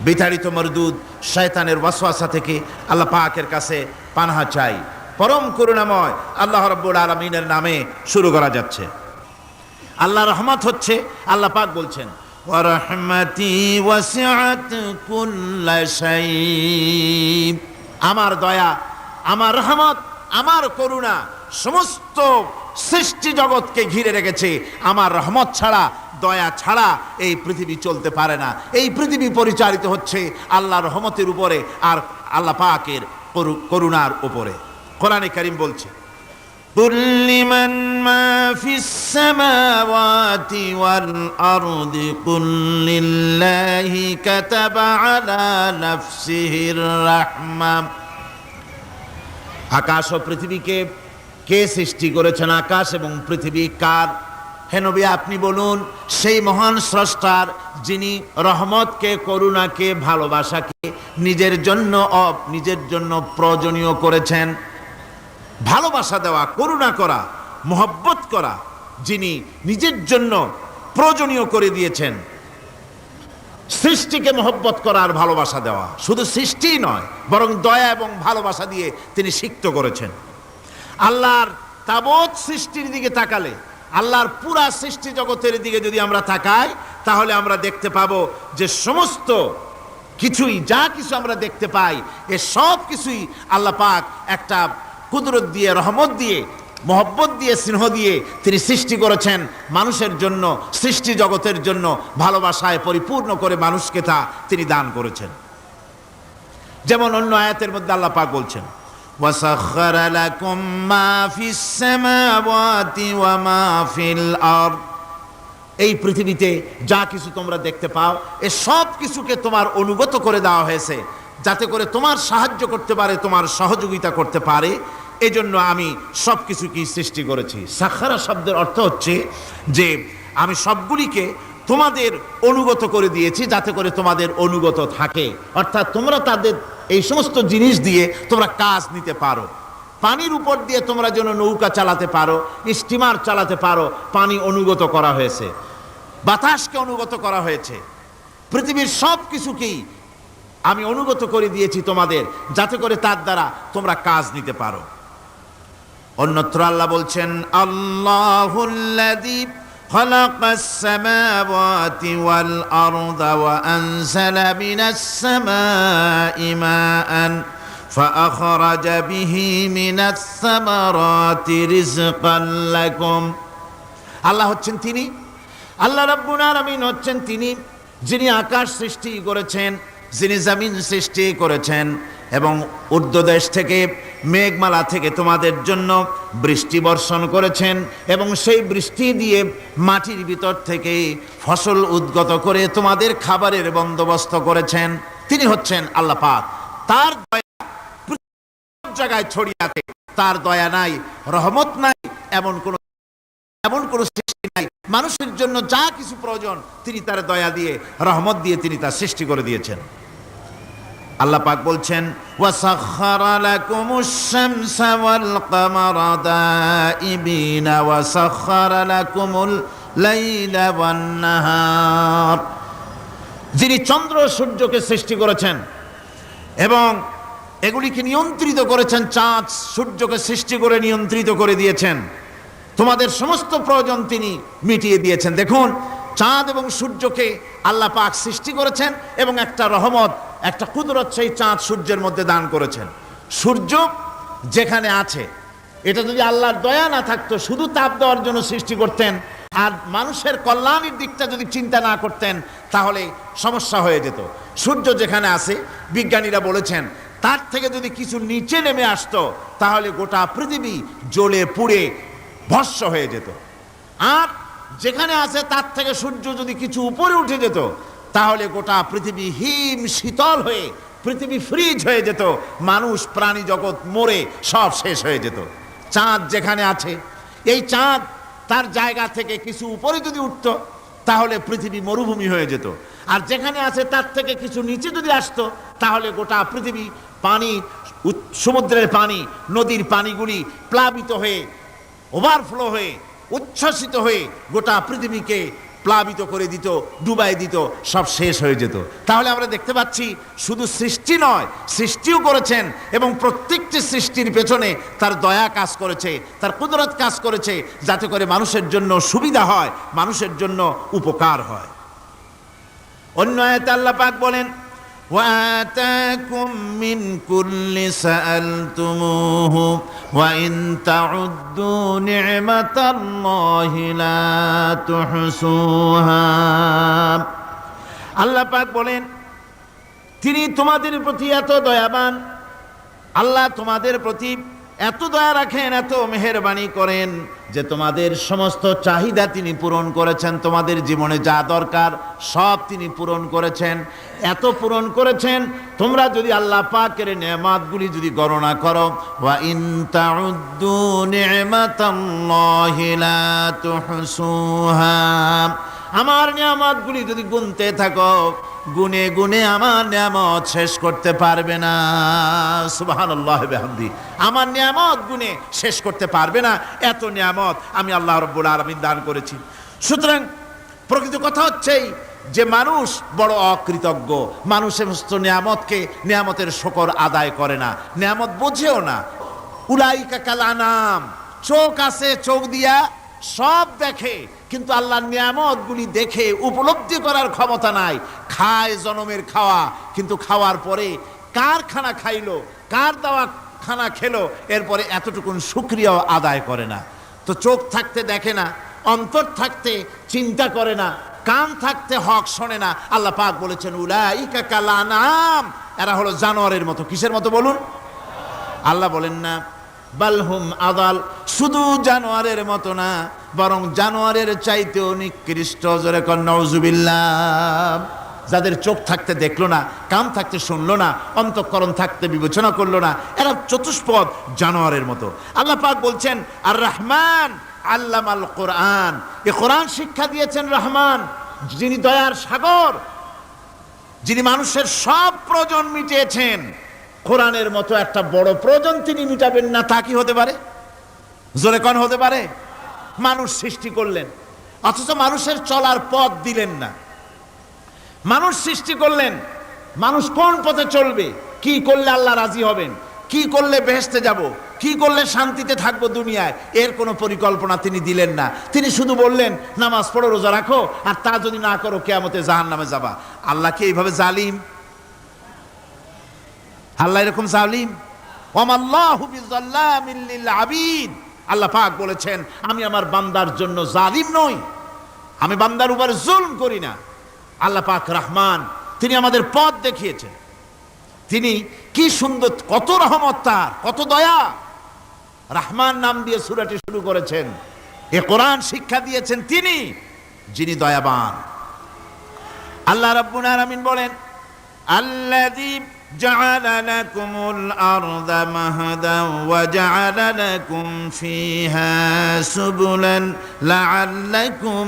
বিতাড়িত মরদুদ শয়তানের ওয়াসওয়াসা থেকে আল্লাহ পাকের কাছে পানাহা চাই। পরম করুণাময় আল্লাহ রাব্বুল আলামিনের নামে শুরু করা যাচ্ছে। আল্লাহর রহমত হচ্ছে, আল্লাহ পাক বলছেন ওয়া রাহমাতি ওয়াসিআত কুল্লা শাই, আমার দয়া, আমার রহমত, আমার করুণা সমস্ত সৃষ্টি জগৎকে ঘিরে রেখেছে। আমার রহমত ছাড়া, দয়া ছাড়া এই পৃথিবী চলতে পারে না। এই পৃথিবী পরিচালিত হচ্ছে আল্লাহর রহমতের উপরে আর আল্লাহ পাকের করুণার উপরে। কোরআনে কারীম বলছে কুল লিমান মা ফিস সামাওয়াতি ওয়াল আরদি কুল লিল্লাহি কাতাবা আলা নাফসিহির রাহমা। আকাশ ও পৃথিবীকে কে সৃষ্টি করেছেন? আকাশ এবং পৃথিবী কার? হে নবী আপনি বলুন, সেই মহান স্রষ্টার, যিনি রহমতকে, করুণাকে, ভালোবাসাকে নিজের জন্য প্রয়োজনীয় করেছেন। ভালোবাসা দেওয়া, করুণা করা, মহব্বত করা যিনি নিজের জন্য প্রয়োজনীয় করে দিয়েছেন। সৃষ্টিকে মহব্বত করা আর ভালোবাসা দেওয়া, শুধু সৃষ্টিই নয় বরং দয়া এবং ভালোবাসা দিয়ে তিনি সিক্ত করেছেন। আল্লাহর তাবৎ সৃষ্টির দিকে তাকালে, আল্লাহর পুরা সৃষ্টি জগতের দিকে যদি আমরা তাকাই, তাহলে আমরা দেখতে পাবো যে সমস্ত কিছুই, যা কিছু আমরা দেখতে পাই, এ সব কিছুই আল্লাহ পাক একটা কুদরত দিয়ে, রহমত দিয়ে, মহব্বত দিয়ে, স্নেহ দিয়ে তিনি সৃষ্টি করেছেন মানুষের জন্য, সৃষ্টি জগতের জন্য। ভালোবাসায় পরিপূর্ণ করে মানুষকে তা তিনি দান করেছেন। যেমন অন্য আয়াতের মধ্যে আল্লাহ পাক বলছেন وَسَخَّرَ لَكُم مَّا فِي السَّمَاوَاتِ وَمَا فِي الْأَرْضِ। এই পৃথিবীতে যা কিছু তোমরা দেখতে পাও, এ সব কিছুকে তোমার অনুগত করে দেওয়া হয়েছে, যাতে করে তোমার সাহায্য করতে পারে, তোমার সহযোগিতা করতে পারে। এজন্য আমি সব কিছুকেই সৃষ্টি করেছি। সাখারা শব্দের অর্থ হচ্ছে যে আমি সবগুলিকে তোমাদের অনুগত করে দিয়েছি, যাতে করে তোমাদের অনুগত থাকে। অর্থাৎ তোমরা তাদের এই সমস্ত জিনিস দিয়ে তোমরা কাজ নিতে পারো। পানির উপর দিয়ে তোমরা যেন নৌকা চালাতে পারো, স্টিমার চালাতে পারো, পানি অনুগত করা হয়েছে। বাতাসকে অনুগত করা হয়েছে। পৃথিবীর সব কিছুকেই আমি অনুগত করে দিয়েছি তোমাদের, যাতে করে তার দ্বারা তোমরা কাজ নিতে পারো। অন্যত্র আল্লাহ বলছেন আল্লাহুল্লাযী খালাকাস সামাওয়াতি ওয়াল আরদা ওয়া আনজালা মিনাস সামাই মাআন ফাআখরাজা বিহি মিনাস সামারাতি রিজকান লাকুম। আল্লাহ হচ্ছেন তিনি, আল্লাহ রাব্বুল আলামিন হচ্ছেন তিনি, যিনি আকাশ সৃষ্টি করেছেন, যিনি জমিন সৃষ্টি করেছেন এবং ঊর্ধ্বদেশ থেকে, মেঘমালা থেকে তোমাদের জন্য বৃষ্টি বর্ষণ করেছেন এবং সেই বৃষ্টি দিয়ে মাটির ভিতর থেকে ফসল উদ্গত করে তোমাদের খাবারের বন্দোবস্ত করেছেন। তিনি হচ্ছেন আল্লাহ পাক। তার দয়া সব জায়গায় ছড়িয়ে আছে। তার দয়া নাই, রহমত নাই, এমন কোন সৃষ্টি নাই। মানুষের জন্য যা কিছু প্রয়োজন তিনি তার দয়া দিয়ে, রহমত দিয়ে তিনি তা সৃষ্টি করে দিয়েছেন। আল্লাহ পাক বলছেন ওয়াসাখখারা লাকুমুশ শামসা ওয়াল কামারা দাইবিনা ওয়াসাখখারা লাকুমুল লাইলা ওয়ান নাহার। যিনি চন্দ্র সূর্যকে সৃষ্টি করেছেন এবং এগুলিকে নিয়ন্ত্রিত করেছেন, চাঁদ সূর্যকে সৃষ্টি করে নিয়ন্ত্রিত করে দিয়েছেন, তোমাদের সমস্ত প্রয়োজন তিনি মিটিয়ে দিয়েছেন। দেখুন, চাঁদ এবং সূর্যকে আল্লাহ পাক সৃষ্টি করেছেন এবং একটা রহমত, একটা কুদরত সেই চাঁদ সূর্যের মধ্যে দান করেছেন। সূর্য যেখানে আছে, এটা যদি আল্লাহর দয়া না থাকতো, শুধু তাপ দেওয়ার জন্য সৃষ্টি করতেন আর মানুষের কল্যাণের দিকটা যদি চিন্তা না করতেন, তাহলে সমস্যা হয়ে যেত। সূর্য যেখানে আছে, বিজ্ঞানীরা বলেছেন তার থেকে যদি কিছু নিচে নেমে আসতো, তাহলে গোটা পৃথিবী জ্বলে পুড়ে ভস্ম হয়ে যেত। আর যেখানে আছে তার থেকে সূর্য যদি কিছু উপরে উঠে যেত, তাহলে গোটা পৃথিবী হিম শীতল হয়ে, পৃথিবী ফ্রিজ হয়ে যেত, মানুষ প্রাণী জগৎ মরে সব শেষ হয়ে যেত। চাঁদ যেখানে আছে, এই চাঁদ তার জায়গা থেকে কিছু উপরে যদি উঠতো, তাহলে পৃথিবী মরুভূমি হয়ে যেত। আর যেখানে আছে তার থেকে কিছু নিচে যদি আসতো, তাহলে গোটা পৃথিবী পানি, সমুদ্রের পানি, নদীর পানিগুলি প্লাবিত হয়ে, ওভারফ্লো হয়ে, উচ্ছ্বসিত হয়ে গোটা পৃথিবীকে প্লাবিত করে দিত, ডুবাই দিত, সব শেষ হয়ে যেত। তাহলে আমরা দেখতে পাচ্ছি শুধু সৃষ্টি নয়, সৃষ্টিও করেছেন এবং প্রত্যেকটি সৃষ্টির পেছনে তার দয়া কাজ করেছে, তার কুদরত কাজ করেছে, যাতে করে মানুষের জন্য সুবিধা হয়, মানুষের জন্য উপকার হয়। অন্য আয়াতে আল্লাহ পাক বলেন, وآتاكم من كل سألتموه وإن تعدوا نعمة الله لا تحصوها। আল্লাহ পাক বলেন, তিনি তোমাদের প্রতি এত দয়াবান, আল্লাহ তোমাদের প্রতি এত দয়া রাখেন, এত মেহেরবানি করেন যে তোমাদের সমস্ত চাহিদা তিনি পূরণ করেছেন। তোমাদের জীবনে যা দরকার সব তিনি পূরণ করেছেন, এত পূরণ করেছেন। তোমরা যদি আল্লাহ পাকের নেয়ামতগুলি যদি গণনা করো, ওয়া ইন তাউদ্দু নি'মাতাল্লাহি লা তুহসুহা, আমার নিয়ামতগুলি যদি গুনতে থাকো, গুনে গুনে আমার নিয়ামত শেষ করতে পারবে না। সুবহানাল্লাহ বিহামদি, আমার নিয়ামত গুনে শেষ করতে পারবে না, এত নিয়ামত আমি আল্লাহ রাব্বুল আলামিন দান করেছি। সুতরাং প্রকৃত কথা হচ্ছেই যে মানুষ বড় অকৃতজ্ঞ, মানুষ সমস্ত নিয়ামতকে, নিয়ামতের শুকর আদায় করে না, নিয়ামত বোঝেও না। উলাইকা কাল আনাম, চোখ আছে, চোখ দিয়া সব দেখে, কিন্তু আল্লাহর নিয়ামতগুলি দেখে উপলব্ধি করার ক্ষমতা নাই। খায় জনমের খাওয়া, কিন্তু খাওয়ার পরে কার খানা খাইলো, কার দেওয়া খানা খেলো, এরপরে এতটুকুন শুকরিয়াও আদায় করে না। তো চোখ থাকতে দেখে না, অন্তর থাকতে চিন্তা করে না, কান থাকতে হক শোনে না। আল্লাহ পাক বলেছেন, উলাইকা কাল আনাম, এরা হলো জানোয়ারের মতো। কিসের মতো বলুন? আল্লাহ বলেন না বালহুম আদাল, শুধু জানোয়ারের মতো না, বরং জানোয়ারের চাইতেও নিকৃষ্ট। জোরে কর নাউজুবিল্লাহ। যাদের চোখ থাকতে দেখলো না, কান থাকতে শুনলো না, অন্তঃকরণ থাকতে বিবেচনা করলো না, এরা চতুষ্পদ জানোয়ারের মতো। আল্লাহ পাক বলছেন, আর রহমান আল্লামাল কোরআন, এ কোরআন শিক্ষা দিয়েছেন রহমান, যিনি দয়ার সাগর, যিনি মানুষের সব প্রয়োজন মিটিয়েছেন। কোরআনের মতো একটা বড় প্রয়োজন তিনি মিটাবেন না, তা কি হতে পারে? জোরে কোন হতে পারে? মানুষ সৃষ্টি করলেন, অথচ মানুষের চলার পথ দিলেন না। মানুষ সৃষ্টি করলেন, মানুষ কোন পথে চলবে, কি করলে আল্লাহ রাজি হবেন, কি করলে বেহেশতে যাব, কি করলে শান্তিতে থাকবো দুনিয়ায়, এর কোনো পরিকল্পনা তিনি দিলেন না। তিনি শুধু বললেন, নামাজ পড়ো, রোজা রাখো, আর তা যদি না করো কিয়ামতে জাহান্নামে যাবা। আল্লাহ কি এইভাবে জালিম? আল্লাহ এরকম জালিম? ওয়ামাল্লাহু বিযাল্লামিল লিল আবিদ। আল্লাহ পাক বলেছেন, আমি আমার বান্দার জন্য জালিম নই, আমি বান্দার উপর জুলম করি না। আল্লাহ পাক রহমান, তিনি আমাদের পথ দেখিয়েছেন। তিনি কি সুন্দর, কত রহমত তার, কত দয়া। রহমান নাম দিয়ে সূরাটি শুরু করেছেন। এ কোরআন শিক্ষা দিয়েছেন তিনি, যিনি দয়াবান। আল্লাহ রাব্বুল আলামিন বলেন, আল্লাযী জাআলা লাকুমুল আরদা মাহাদান ওয়া জাআলা লাকুম ফীহা সুবুলান লাআল্লাকুম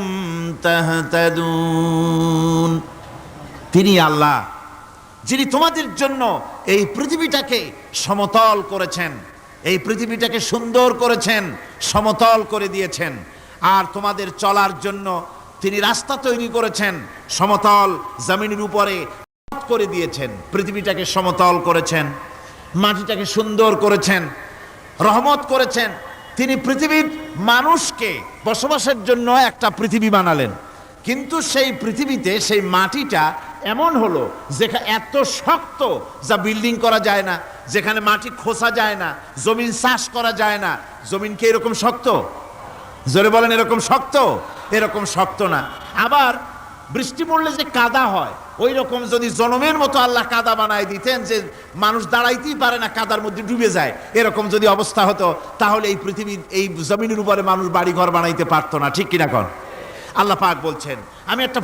তাহতাদুন। তিনি আল্লাহ, যিনি তোমাদের জন্য এই পৃথিবীটাকে সমতল করেছেন, এই পৃথিবীটাকে সুন্দর করেছেন, সমতল করে দিয়েছেন। আর তোমাদের চলার জন্য তিনি রাস্তা তৈরি করেছেন, সমতল জমিনের উপরে করে দিয়েছেন, পৃথিবীটাকে সমতল করেছেন, মাটিটাকে সুন্দর করেছেন, রহমত করেছেন। তিনি পৃথিবীর মানুষকে বসবাসের জন্য একটা পৃথিবী বানালেন, কিন্তু সেই পৃথিবীতে সেই মাটিটা এমন হলো যেখানে এত শক্ত যা বিল্ডিং করা যায় না, যেখানে মাটি খোসা যায় না, জমিন চাষ করা যায় না। জমিন কি এরকম শক্ত? জোরে বলেন, এরকম শক্ত? এরকম শক্ত না। আবার বৃষ্টি পড়লে যে কাদা হয়, ওই রকম যদি জনমের মতো আল্লাহ কাদা বানায় দিতেন যে মানুষ দাঁড়াইতেই পারে না, কাদার মধ্যে ডুবে যায়, এরকম যদি অবস্থা হতো, তাহলে এই পৃথিবীর এই জমিনের উপরে মানুষ বাড়ি ঘর বানাইতে পারতো না। ঠিক কিনা কন? আল্লাহ পাক বলছেন, আমি একটা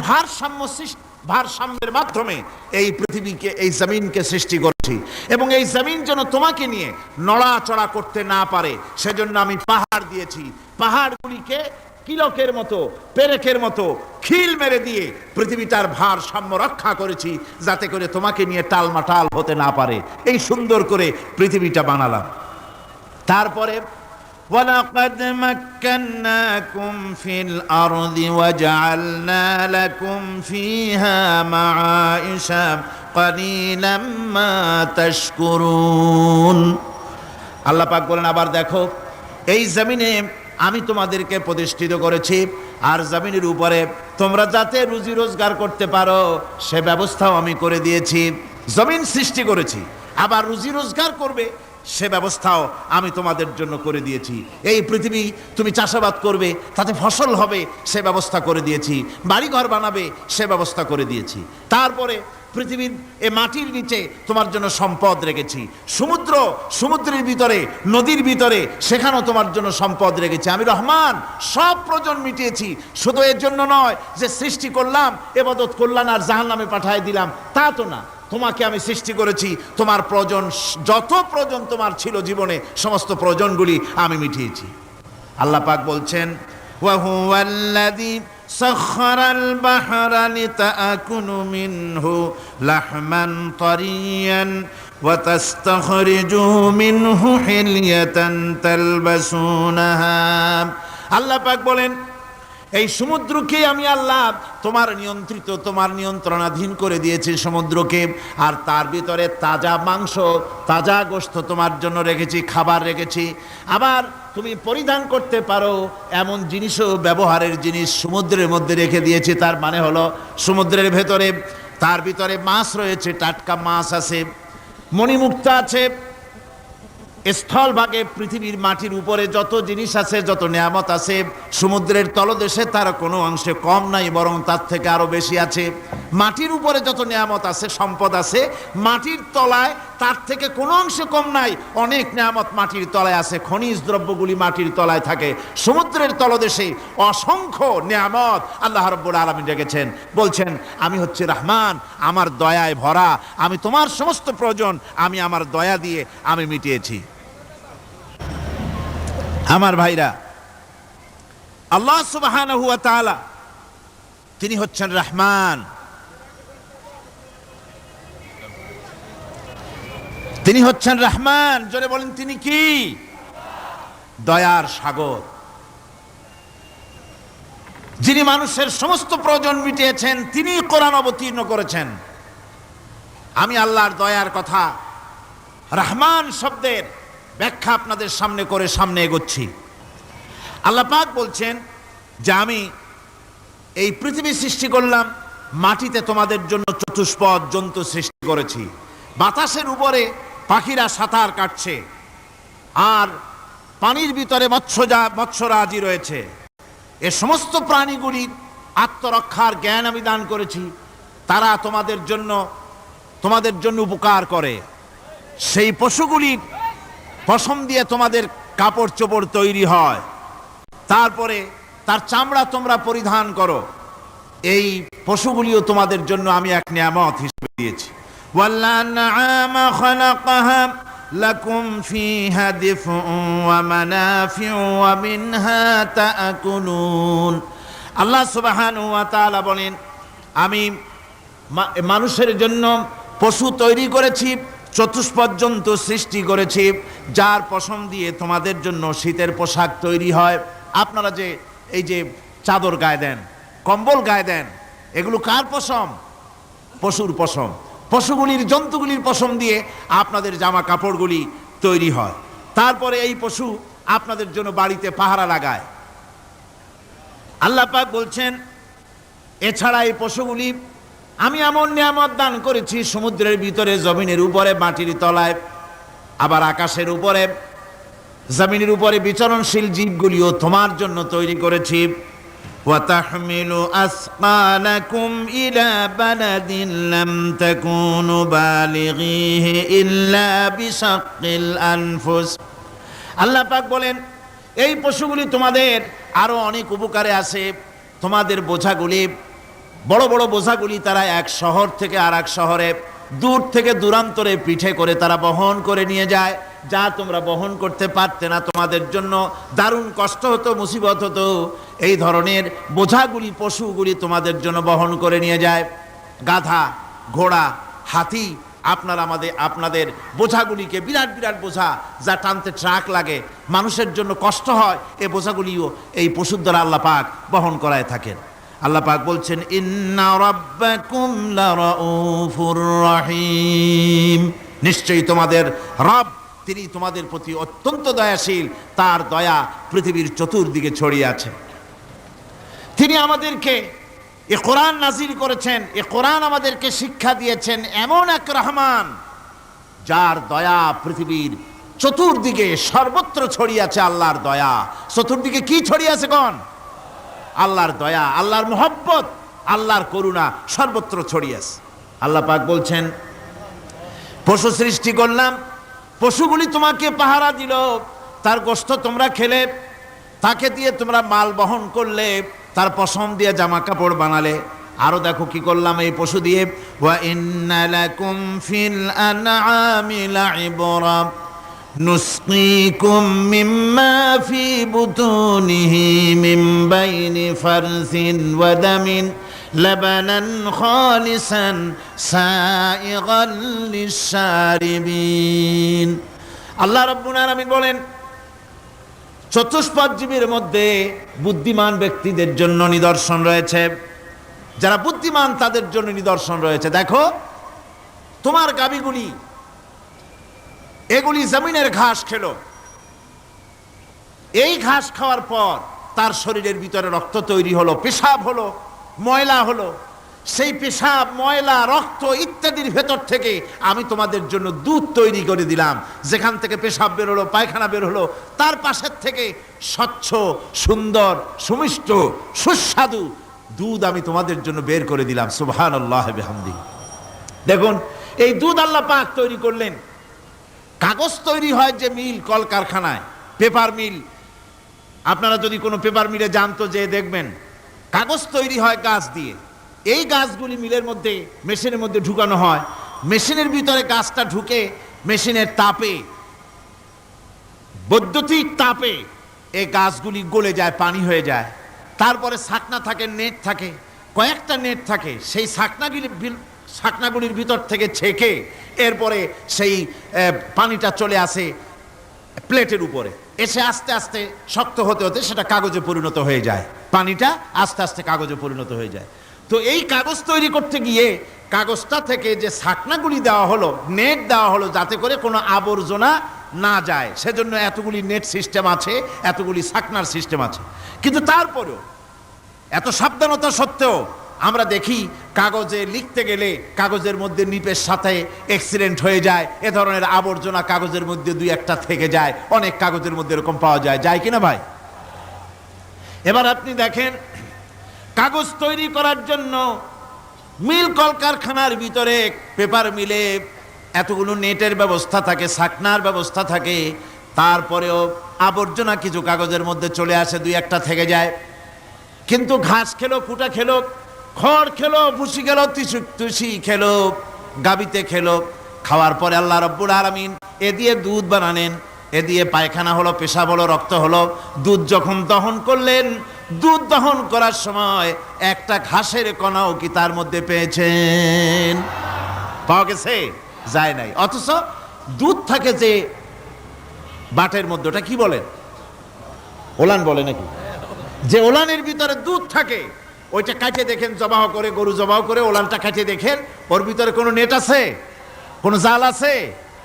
ভারসাম্যের মাধ্যমে এই পৃথিবীকে, এই জমিনকে সৃষ্টি করেছি, এবং এই জমিন যেন তোমাকে নিয়ে নড়াচড়া করতে না পারে, সেজন্য আমি পাহাড় দিয়েছি। পাহাড়গুলিকে কিলকের মতো, পেরেকের মতো খিল মেরে দিয়ে পৃথিবীটার ভারসাম্য রক্ষা করেছি, যাতে করে তোমাকে নিয়ে টালমাটাল হতে না পারে। এই সুন্দর করে পৃথিবীটা বানালাম। তারপরে ওয়ালাকাদ মাক্কান্নাকুম ফিল আরদি ওয়াজআলনা লাকুম ফিহা মাআইশা কালিলাম মা তাশকুরুন। আল্লাহ পাক বলেন, আবার দেখো, এই জমিনে আমি তোমাদেরকে প্রতিষ্ঠিত করেছি, আর জমিনের উপরে তোমরা যাতে রুজি রোজগার করতে পারো সে ব্যবস্থাও আমি করে দিয়েছি। জমিন সৃষ্টি করেছি, আবার রুজি রোজগার করবে সে ব্যবস্থাও আমি তোমাদের জন্য করে দিয়েছি। এই পৃথিবী তুমি চাষাবাদ করবে, তাতে ফসল হবে সে ব্যবস্থা করে দিয়েছি। বাড়িঘর বানাবে সে ব্যবস্থা করে দিয়েছি। তারপরে পৃথিবীর এ মাটির নিচে তোমার জন্য সম্পদ রেখেছি। সমুদ্র, সমুদ্রের ভিতরে, নদীর ভিতরে, সেখানেও তোমার জন্য সম্পদ রেখেছি। আমি রহমান, সব প্রয়োজন মিটিয়েছি। শুধু এর জন্য নয় যে সৃষ্টি করলাম, ইবাদত করলাম আর জাহান্নামে পাঠিয়ে দিলাম, তা তো না। তোমাকে আমি সৃষ্টি করেছি, তোমার প্রয়োজন, যত প্রয়োজন তোমার ছিল জীবনে, সমস্ত প্রয়োজনগুলি আমি মিটিয়েছি। আল্লাহ পাক বলছেন, ওয়া হুয়াল্লাযী সাখখারাল বাহরা লিতাকুনু মিনহু লাহমান তারিয়ান ওয়া তাস্তাখরিজু মিনহু হিলিয়াতান তালবাসুনাহা। আল্লাহ পাক বলেন, এই সমুদ্রকে আমি আল্লাহ তোমার নিয়ন্ত্রিত, তোমার নিয়ন্ত্রণাধীন করে দিয়েছি সমুদ্রকে, আর তার ভিতরে তাজা মাংস, তাজা গোশত তোমার জন্য রেখেছি, খাবার রেখেছি। আবার তুমি পরিধান করতে পারো এমন জিনিসও, ব্যবহারের জিনিস সমুদ্রের মধ্যে রেখে দিয়েছি। তার মানে হলো সমুদ্রের ভেতরে, তার ভিতরে মাছ রয়েছে, টাটকা মাছ আছে, মণিমুক্তা আছে। স্থলভাগে পৃথিবীর মাটির উপরে যত জিনিস আছে, যত নিয়ামত আছে, সমুদ্রের তলদেশে তার কোনো অংশে কম নাই, বরং তার থেকে আরো বেশি আছে। মাটির উপরে যত নিয়ামত আছে, সম্পদ আছে, মাটির তলায় তার থেকে কোনো অংশে কম নাই। অনেক নিয়ামত মাটির তলায় আছে, খনিজ দ্রব্যগুলি মাটির তলায় থাকে। সমুদ্রের তলদেশে অসংখ্য নিয়ামত আল্লাহ রাব্বুল আলামিন রেখেছেন। বলছেন, আমি হচ্ছে রহমান, আমার দয়ায় ভরা, আমি তোমার সমস্ত প্রয়োজন আমি আমার দয়া দিয়ে আমি মিটিয়েছি। আমার ভাইরা, আল্লাহ সুবহানাহু ওয়া তাআলা তিনি হচ্ছেন রহমান, তিনি হচ্ছেন রহমান। জোরে বলেন, তিনি কি? দয়ার সাগর, যিনি মানুষের সমস্ত প্রয়োজন মিটিয়েছেন, তিনি কোরআন অবতীর্ণ করেছেন। আমি আল্লাহর দয়ার কথা, রহমান শব্দের ব্যাখ্যা আপনাদের সামনে করে সামনে এগোচ্ছি। আল্লাহ পাক বলছেন যে আমি এই পৃথিবী সৃষ্টি করলাম, মাটিতে তোমাদের জন্য চতুষ্পদ জন্তু সৃষ্টি করেছি, বাতাসের উপরে পাখিরা সাঁতার কাটছে, আর পানির ভিতরে মৎস্যরাজি রয়েছে। এ সমস্ত প্রাণীগুলির আত্মরক্ষার জ্ঞান আমি দান করেছি। তারা তোমাদের জন্য উপকার করে। সেই পশুগুলির পশম দিয়ে তোমাদের কাপড় চোপড় তৈরি হয়, তারপরে তার চামড়া তোমরা পরিধান করো। এই পশুগুলিও তোমাদের জন্য আমি এক নিয়ামত হিসেবে দিয়েছি। ওয়াল-আনআমা খালাকাহা লাকুম ফীহা দিফউন ওয়া মানাফিউ ওয়া মিনহা তা'কুলুন। আল্লাহ সুবহানাহু ওয়া তাআলা বলেন, আমি মানুষের জন্য পশু তৈরি করেছি, চতুষ্পদ জন্তু সৃষ্টি করেছি, যার পশম দিয়ে তোমাদের জন্য শীতের পোশাক তৈরি হয়। আপনারা যে এই যে চাদর গায়ে দেন, কম্বল গায়ে দেন, এগুলো কার পশম? পশুর পশম। পশুগুলির, জন্তুগুলির পশম দিয়ে আপনাদের জামা কাপড়গুলি তৈরি হয়। তারপরে এই পশু আপনাদের জন্য বাড়িতে পাহারা লাগায়। আল্লাহ পাক বলছেন, এছাড়া এই পশুগুলি আমি এমন নিয়ামত দান করেছি সমুদ্রের ভিতরে, জমিনের উপরে, মাটির তলায়, আবার আকাশের উপরে, জমিনের উপরে বিচরণশীল জীবগুলিও তোমার জন্য তৈরি করেছি। ওয়াতাহমিলু আসকালাকুম ইলা বালাদিন লাম তাকুনু বালিগিহি ইল্লা বিশাক্কিল আনফুস। আল্লাহ পাক বলেন, এই পশুগুলি তোমাদের আরো অনেক উপকারে আসে। তোমাদের বোঝাগুলি, বড় বড় বোঝাগুলি তারা এক শহর থেকে আর এক শহরে, দূর থেকে দূরান্তরে পিঠে করে তারা বহন করে নিয়ে যায়, যা তোমরা বহন করতে পারতে না। তোমাদের জন্য দারুণ কষ্ট হতো, মুসিবত হতো। এই ধরনের বোঝাগুলি, পশুগুলি তোমাদের জন্য বহন করে নিয়ে যায়। গাধা, ঘোড়া, হাতি, আপনাদের বোঝাগুলিকে, বিরাট বিরাট বোঝা যা টানতে ট্রাক লাগে, মানুষের জন্য কষ্ট হয়, এই বোঝাগুলিও এই পশুর দ্বারা আল্লাহ পাক বহন করায় থাকেন। আল্লাহ পাক বলছেন, ইন্না রাব্বাকুম লারাউফুর রহিম, নিশ্চয়ই তোমাদের রব, তিনি তোমাদের প্রতি অত্যন্ত দয়াশীল, তার দয়া পৃথিবীর চতুর্দিকে ছড়িয়ে আছে। তিনি আমাদেরকে এ কোরআন নাজিল করেছেন, এ কোরআন আমাদেরকে শিক্ষা দিয়েছেন এমন এক রহমান যার দয়া পৃথিবীর চতুর্দিকে সর্বত্র ছড়িয়ে আছে। আল্লাহর দয়া চতুর্দিকে কি ছড়িয়ে আছে কোন? আল্লাহর দয়া, আল্লাহর মোহব্বত, আল্লাহর করুণা সর্বত্র ছড়িয়ে আছে। আল্লাহ পাক বলছেন, পশু সৃষ্টি করলাম, পশুগুলি তোমাকে পাহারা দিল, তার গোশত তোমরা খেলে, তাকে দিয়ে তোমরা মাল বহন করলে, তার পশম দিয়ে জামা কাপড় বানালে। আরো দেখো কি করলাম এই পশু দিয়ে, ওয়া ইন্না লাকুম ফিল আনআমি লাইবরা নুসকিকুম মিম্মা ফি বুতুনিহি মিন বাইনি ফারসিন ওয়া দামিন লাবানান খালিসান সাইগান লিশারিবিন। আল্লাহ রাব্বুল আলামিন বলেন, চতুষ্পদ জীবের মধ্যে বুদ্ধিমান ব্যক্তিদের জন্য নিদর্শন রয়েছে, যারা বুদ্ধিমান তাদের জন্য নিদর্শন রয়েছে। দেখো তোমার গাভীগুলি, এগুলি জমিনের ঘাস খেলো, এই ঘাস খাওয়ার পর তার শরীরের ভিতরে রক্ত তৈরি হলো, পেশাব হলো, ময়লা হলো, সেই পেশাব, ময়লা, রক্ত ইত্যাদির ভেতর থেকে আমি তোমাদের জন্য দুধ তৈরি করে দিলাম। যেখান থেকে পেশাব বের হলো, পায়খানা বের হলো, তার পাশের থেকে স্বচ্ছ, সুন্দর, সুমিষ্ট, সুস্বাদু দুধ আমি তোমাদের জন্য বের করে দিলাম। সুবহানাল্লাহ বিহামদিহি। দেখুন এই দুধ আল্লাহ পাক তৈরি করলেন। কাগজ তৈরি হয় যে মিল, কলকারখানায়, পেপার মিল, আপনারা যদি কোনো পেপার মিলে যান তো যে দেখবেন কাগজ তৈরি হয় গাছ দিয়ে। এই গাছগুলি মিলের মধ্যে, মেশিনের মধ্যে ঢুকানো হয়, মেশিনের ভিতরে গাছটা ঢুকে মেশিনের তাপে, বৈদ্যুতিক তাপে এই গাছগুলি গলে যায়, পানি হয়ে যায়। তারপরে ছাকনা থাকে, নেট থাকে, কয়েকটা নেট থাকে, সেই ছাকনাগুলির ভিতর থেকে ছেঁকে এরপরে সেই পানিটা চলে আসে প্লেটের উপরে, এসে আস্তে আস্তে শক্ত হতে হতে সেটা কাগজে পরিণত হয়ে যায়, পানিটা আস্তে আস্তে কাগজে পরিণত হয়ে যায়। তো এই কাগজ তৈরি করতে গিয়ে কাগজটা থেকে যে ছাকনাগুলি দেওয়া হলো, নেট দেওয়া হলো, যাতে করে কোনো আবর্জনা না যায়, সেজন্য এতগুলি নেট সিস্টেম আছে, এতগুলি ছাকনার সিস্টেম আছে। কিন্তু তারপরেও এত সাবধানতা সত্ত্বেও আমরা দেখি কাগজে লিখতে গেলে কাগজের মধ্যে নিপের সাথে অ্যাক্সিডেন্ট হয়ে যায়, এ ধরনের আবর্জনা কাগজের মধ্যে দুই একটা থেকে যায়, অনেক কাগজের মধ্যে এরকম পাওয়া যায়, যায় কিনা ভাই? এবার আপনি দেখেন, কাগজ তৈরি করার জন্য মিল কলকারখানার ভিতরে, পেপার মিলে এতগুলো নেটের ব্যবস্থা থাকে, ছাকনার ব্যবস্থা থাকে, তারপরেও আবর্জনা কিছু কাগজের মধ্যে চলে আসে, দুই একটা থেকে যায়। কিন্তু ঘাস খেলো, কুটা খেলো, খড় খেলো, ভুসি খেলো, তুষি খেলো, গাবিতে খেলো, খাওয়ার পরে আল্লাহ রাব্বুল আলামিন এ দিয়ে দুধ বানালেন, এ দিয়ে পায়খানা হলো, পেশাব হলো, রক্ত হলো। দুধ যখন দহন করলেন, দুধ দহন করার সময় একটা ঘাসের কণাও কি তার মধ্যে পেয়েছেন? পাওয়া গেছে? যায় নাই। অথচ দুধ থাকে যে বাটের মধ্যে, ওটা কি বলেন? ওলান বলে নাকি? যে ওলানের ভিতরে দুধ থাকে, ওইটা কাটে দেখেন, জবাহ করে, গরু জবাহ করে ওলানটা কাটে দেখেন, ওর ভিতরে কোনো নেট আছে, কোনো জাল আছে,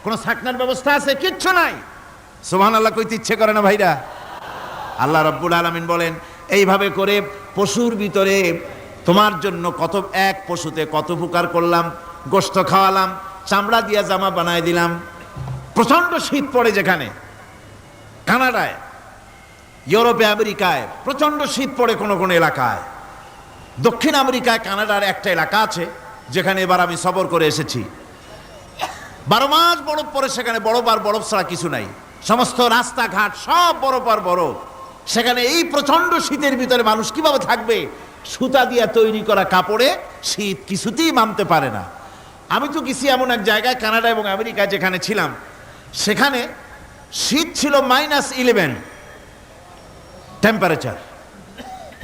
কোনো ছাকনার ব্যবস্থা আছে? কিচ্ছু নাই। সুবহানাল্লাহ কইতে ইচ্ছে করে না ভাইরা? আল্লাহ রাব্বুল আলামিন বলেন, এইভাবে করে পশুর ভিতরে তোমার জন্য কত, এক পশুতে কত উপকার করলাম, গোশত খাওয়ালাম, চামড়া দিয়া জামা বানায় দিলাম। প্রচন্ড শীত পড়ে যেখানে, কানাডায়, ইউরোপে, আমেরিকায় প্রচন্ড শীত পড়ে কোনো কোনো এলাকায়। দক্ষিণ আমেরিকায়, কানাডার একটা এলাকা আছে যেখানে এবার আমি সফর করে এসেছি। 12 মাস বরফ পড়ে সেখানে, বরফ আর বরফ ছাড়া কিছু নাই, সমস্ত রাস্তাঘাট সব বরফ আর বরফ। সেখানে এই প্রচন্ড শীতের ভিতরে মানুষ কিভাবে থাকবে? সুতা দিয়ে তৈরি করা কাপড়ে শীত কিছুতেই মানতে পারে না। আমি তো গেছি এমন এক জায়গায়, কানাডা এবং আমেরিকায় যেখানে ছিলাম, সেখানে শীত ছিল -11 টেম্পারেচার,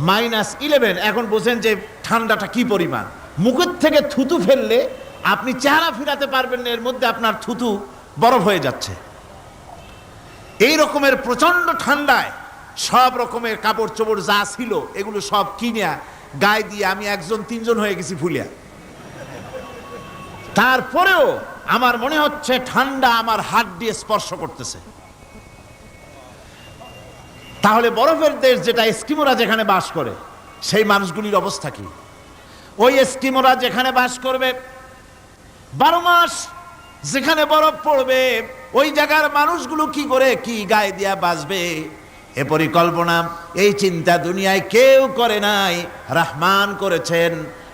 -11। এখন বোঝেন যে ঠান্ডাটা কি পরিমাণ। মুখের থেকে থুতু ফেললে আপনি চেহারা ফিরাতে পারবেন না, এর মধ্যে আপনার থুতু বরফ হয়ে যাচ্ছে। এই রকমের প্রচন্ড ঠান্ডায় সব রকমের কাপড় চোপড় যা ছিল এগুলো সব কিনে গায়ে দিয়ে আমি 1-3 হয়ে গেছি ফুলিয়া। তারপরেও আমার মনে হচ্ছে ঠান্ডা আমার হাত দিয়ে স্পর্শ করতেছে। তাহলে বরফের দেশ যেটা এস্কিমোরা যেখানে বাস করে সেই মানুষগুলির অবস্থা কি? ওই এস্কিমোরা যেখানে বাস করবে 12 মাস যেখানে বরফ পড়বে ওই জায়গার মানুষগুলো কি করে কি গায়ে দিয়া বাঁচবে? এ পরিকল্পনা এই চিন্তা দুনিয়ায় কেউ করে নাই, রহমান করেছেন।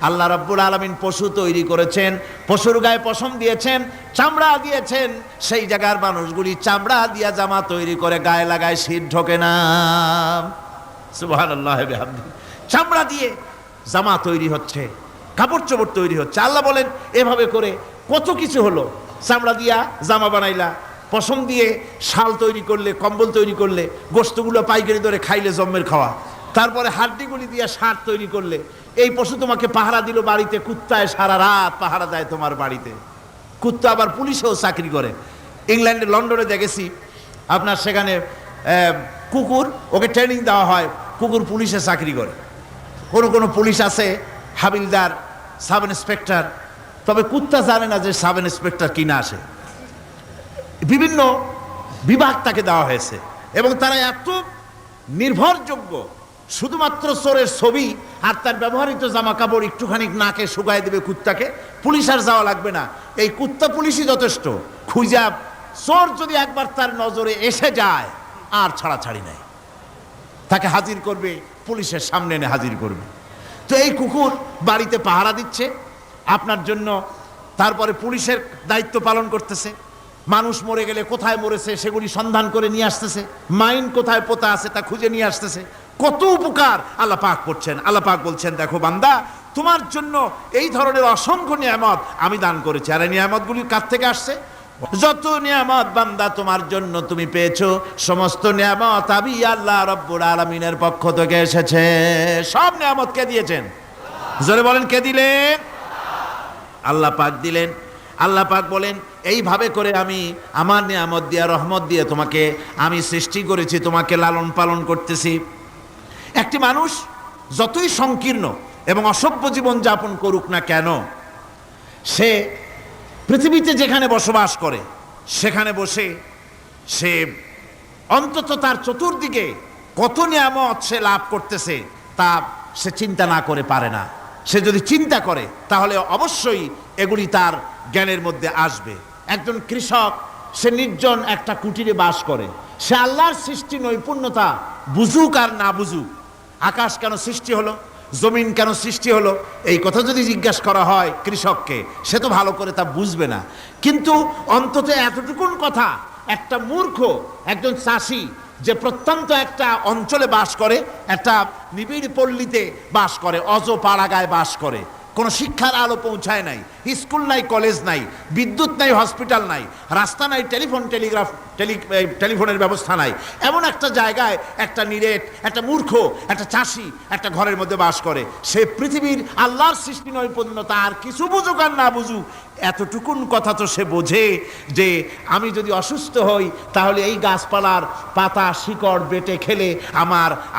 আল্লাহ রাব্বুল আলামিন পশু তৈরি করেছেন, পশুর গায়ে পশম দিয়েছেন, চামড়া দিয়েছেন। সেই জায়গার মানুষগুলি চামড়া দিয়া জামা তৈরি করে গায়ে লাগায়, শীত ঢোকে না। সুবহানাল্লাহ বিহামদিহি। চামড়া দিয়ে জামা তৈরি হচ্ছে, কাপড় চোপড় তৈরি হচ্ছে। আল্লাহ বলেন এভাবে করে কত কিছু হলো। চামড়া দিয়া জামা বানাইলা, পশম দিয়ে শাল তৈরি করলে, কম্বল তৈরি করলে, গোশতগুলো পাইকারি দরে খাইলে জম্মের খাওয়া। তারপরে হাড্ডিগুলি দিয়ে শার্ট তৈরি করলে। এই পশু তোমাকে পাহারা দিল বাড়িতে, কুত্তায় সারা রাত পাহারা দেয় তোমার বাড়িতে। কুত্তা আবার পুলিশেও চাকরি করে। ইংল্যান্ডে লন্ডনে দেখেছি আপনার সেখানে কুকুর, ওকে ট্রেনিং দেওয়া হয়, কুকুর পুলিশে চাকরি করে। কোনো পুলিশ আছে হাবিলদার, সাব ইন্সপেক্টর, তবে কুত্তা জানে না যে সাব ইন্সপেক্টর কিনা আসে। বিভিন্ন বিভাগ তাকে দেওয়া হয়েছে এবং তারা এত নির্ভরযোগ্য, শুধুমাত্র চোরের ছবি আর তার ব্যবহৃত জামা কাপড় একটুখানি নাকে শুকায় দেবে কুত্তাকে, পুলিশ আর যাওয়া লাগবে না। এই কুত্তা পুলিশই যথেষ্ট। খুঁজা চোর যদি একবার তার নজরে এসে যায় আর ছাড়াছাড়ি নাই, তাকে হাজির করবে, পুলিশের সামনে এনে হাজির করবে। তো এই কুকুর বাড়িতে পাহারা দিচ্ছে আপনার জন্য, তারপরে পুলিশের দায়িত্ব পালন করতেছে। মানুষ মরে গেলে কোথায় মরেছে সেগুলি সন্ধান করে নিয়ে আসতেছে, মাইন কোথায় পোতা আছে তা খুঁজে নিয়ে আসতেছে। কত উপকার আল্লাহ পাক করছেন। আল্লাহ পাক বলছেন, দেখো বান্দা, তোমার জন্য এই ধরনের অসংখ্য নিয়ামত আমি দান করেছি। আর এই নিয়ামতগুলি কার থেকে আসছে? যত নিয়ামত বান্দা তোমার জন্য তুমি পেয়েছো, সমস্ত নিয়ামত আমি আল্লাহ রাব্বুল আলামিনের পক্ষ থেকে এসেছে। সব নিয়ামত কে দিয়েছেন? জোরে বলেন, কে দিলেন? আল্লাহ পাক দিলেন। আল্লাহ পাক বলেন, এইভাবে করে আমি আমার নিয়ামত দিয়ে, রহমত দিয়ে তোমাকে আমি সৃষ্টি করেছি, তোমাকে লালন পালন করতেছি। একটি মানুষ যতই সংকীর্ণ এবং অসভ্য জীবন যাপন করুক না কেন, সে পৃথিবীতে যেখানে বসবাস করে সেখানে বসে সে অন্তত তার চতুর্দিকে কত নিয়ামত সে লাভ করতেছে তা সে চিন্তা না করে পারে না। সে যদি চিন্তা করে তাহলে অবশ্যই এগুলি তার জ্ঞানের মধ্যে আসবে। একজন কৃষক, সে নির্জন একটা কুটিরে বাস করে। সে আল্লাহর সৃষ্টি নৈপুণ্যতা বুঝুক আর না বুঝুক, আকাশ কেন সৃষ্টি হলো, জমিন কেন সৃষ্টি হলো, এই কথা যদি জিজ্ঞাসা করা হয় কৃষককে, সে তো ভালো করে তা বুঝবে না। কিন্তু অন্তত এতটুকুন কথা একটা মূর্খ, একজন চাষি যে প্রত্যন্ত একটা অঞ্চলে বাস করে, একটা নিবিড় পল্লীতে বাস করে, অজ পাড়াগায় বাস করে, কোনো শিক্ষার আলো পৌঁছায় নাই, স্কুল নাই, কলেজ নাই, বিদ্যুৎ নাই, হসপিটাল নাই, রাস্তা নাই, টেলিফোনের ব্যবস্থা নাই, এমন একটা জায়গায় একটা নিরেট, একটা মূর্খ, একটা চাষি একটা ঘরের মধ্যে বাস করে। সে পৃথিবীর আল্লাহর সৃষ্টি নৈপুণ্যতা আর কিছু বুঝুক আর না বুঝুক, এতটুকুন কথা তো সে বোঝে যে আমি যদি অসুস্থ হই তাহলে এই গাছপালার পাতা শিকড় বেটে খেলে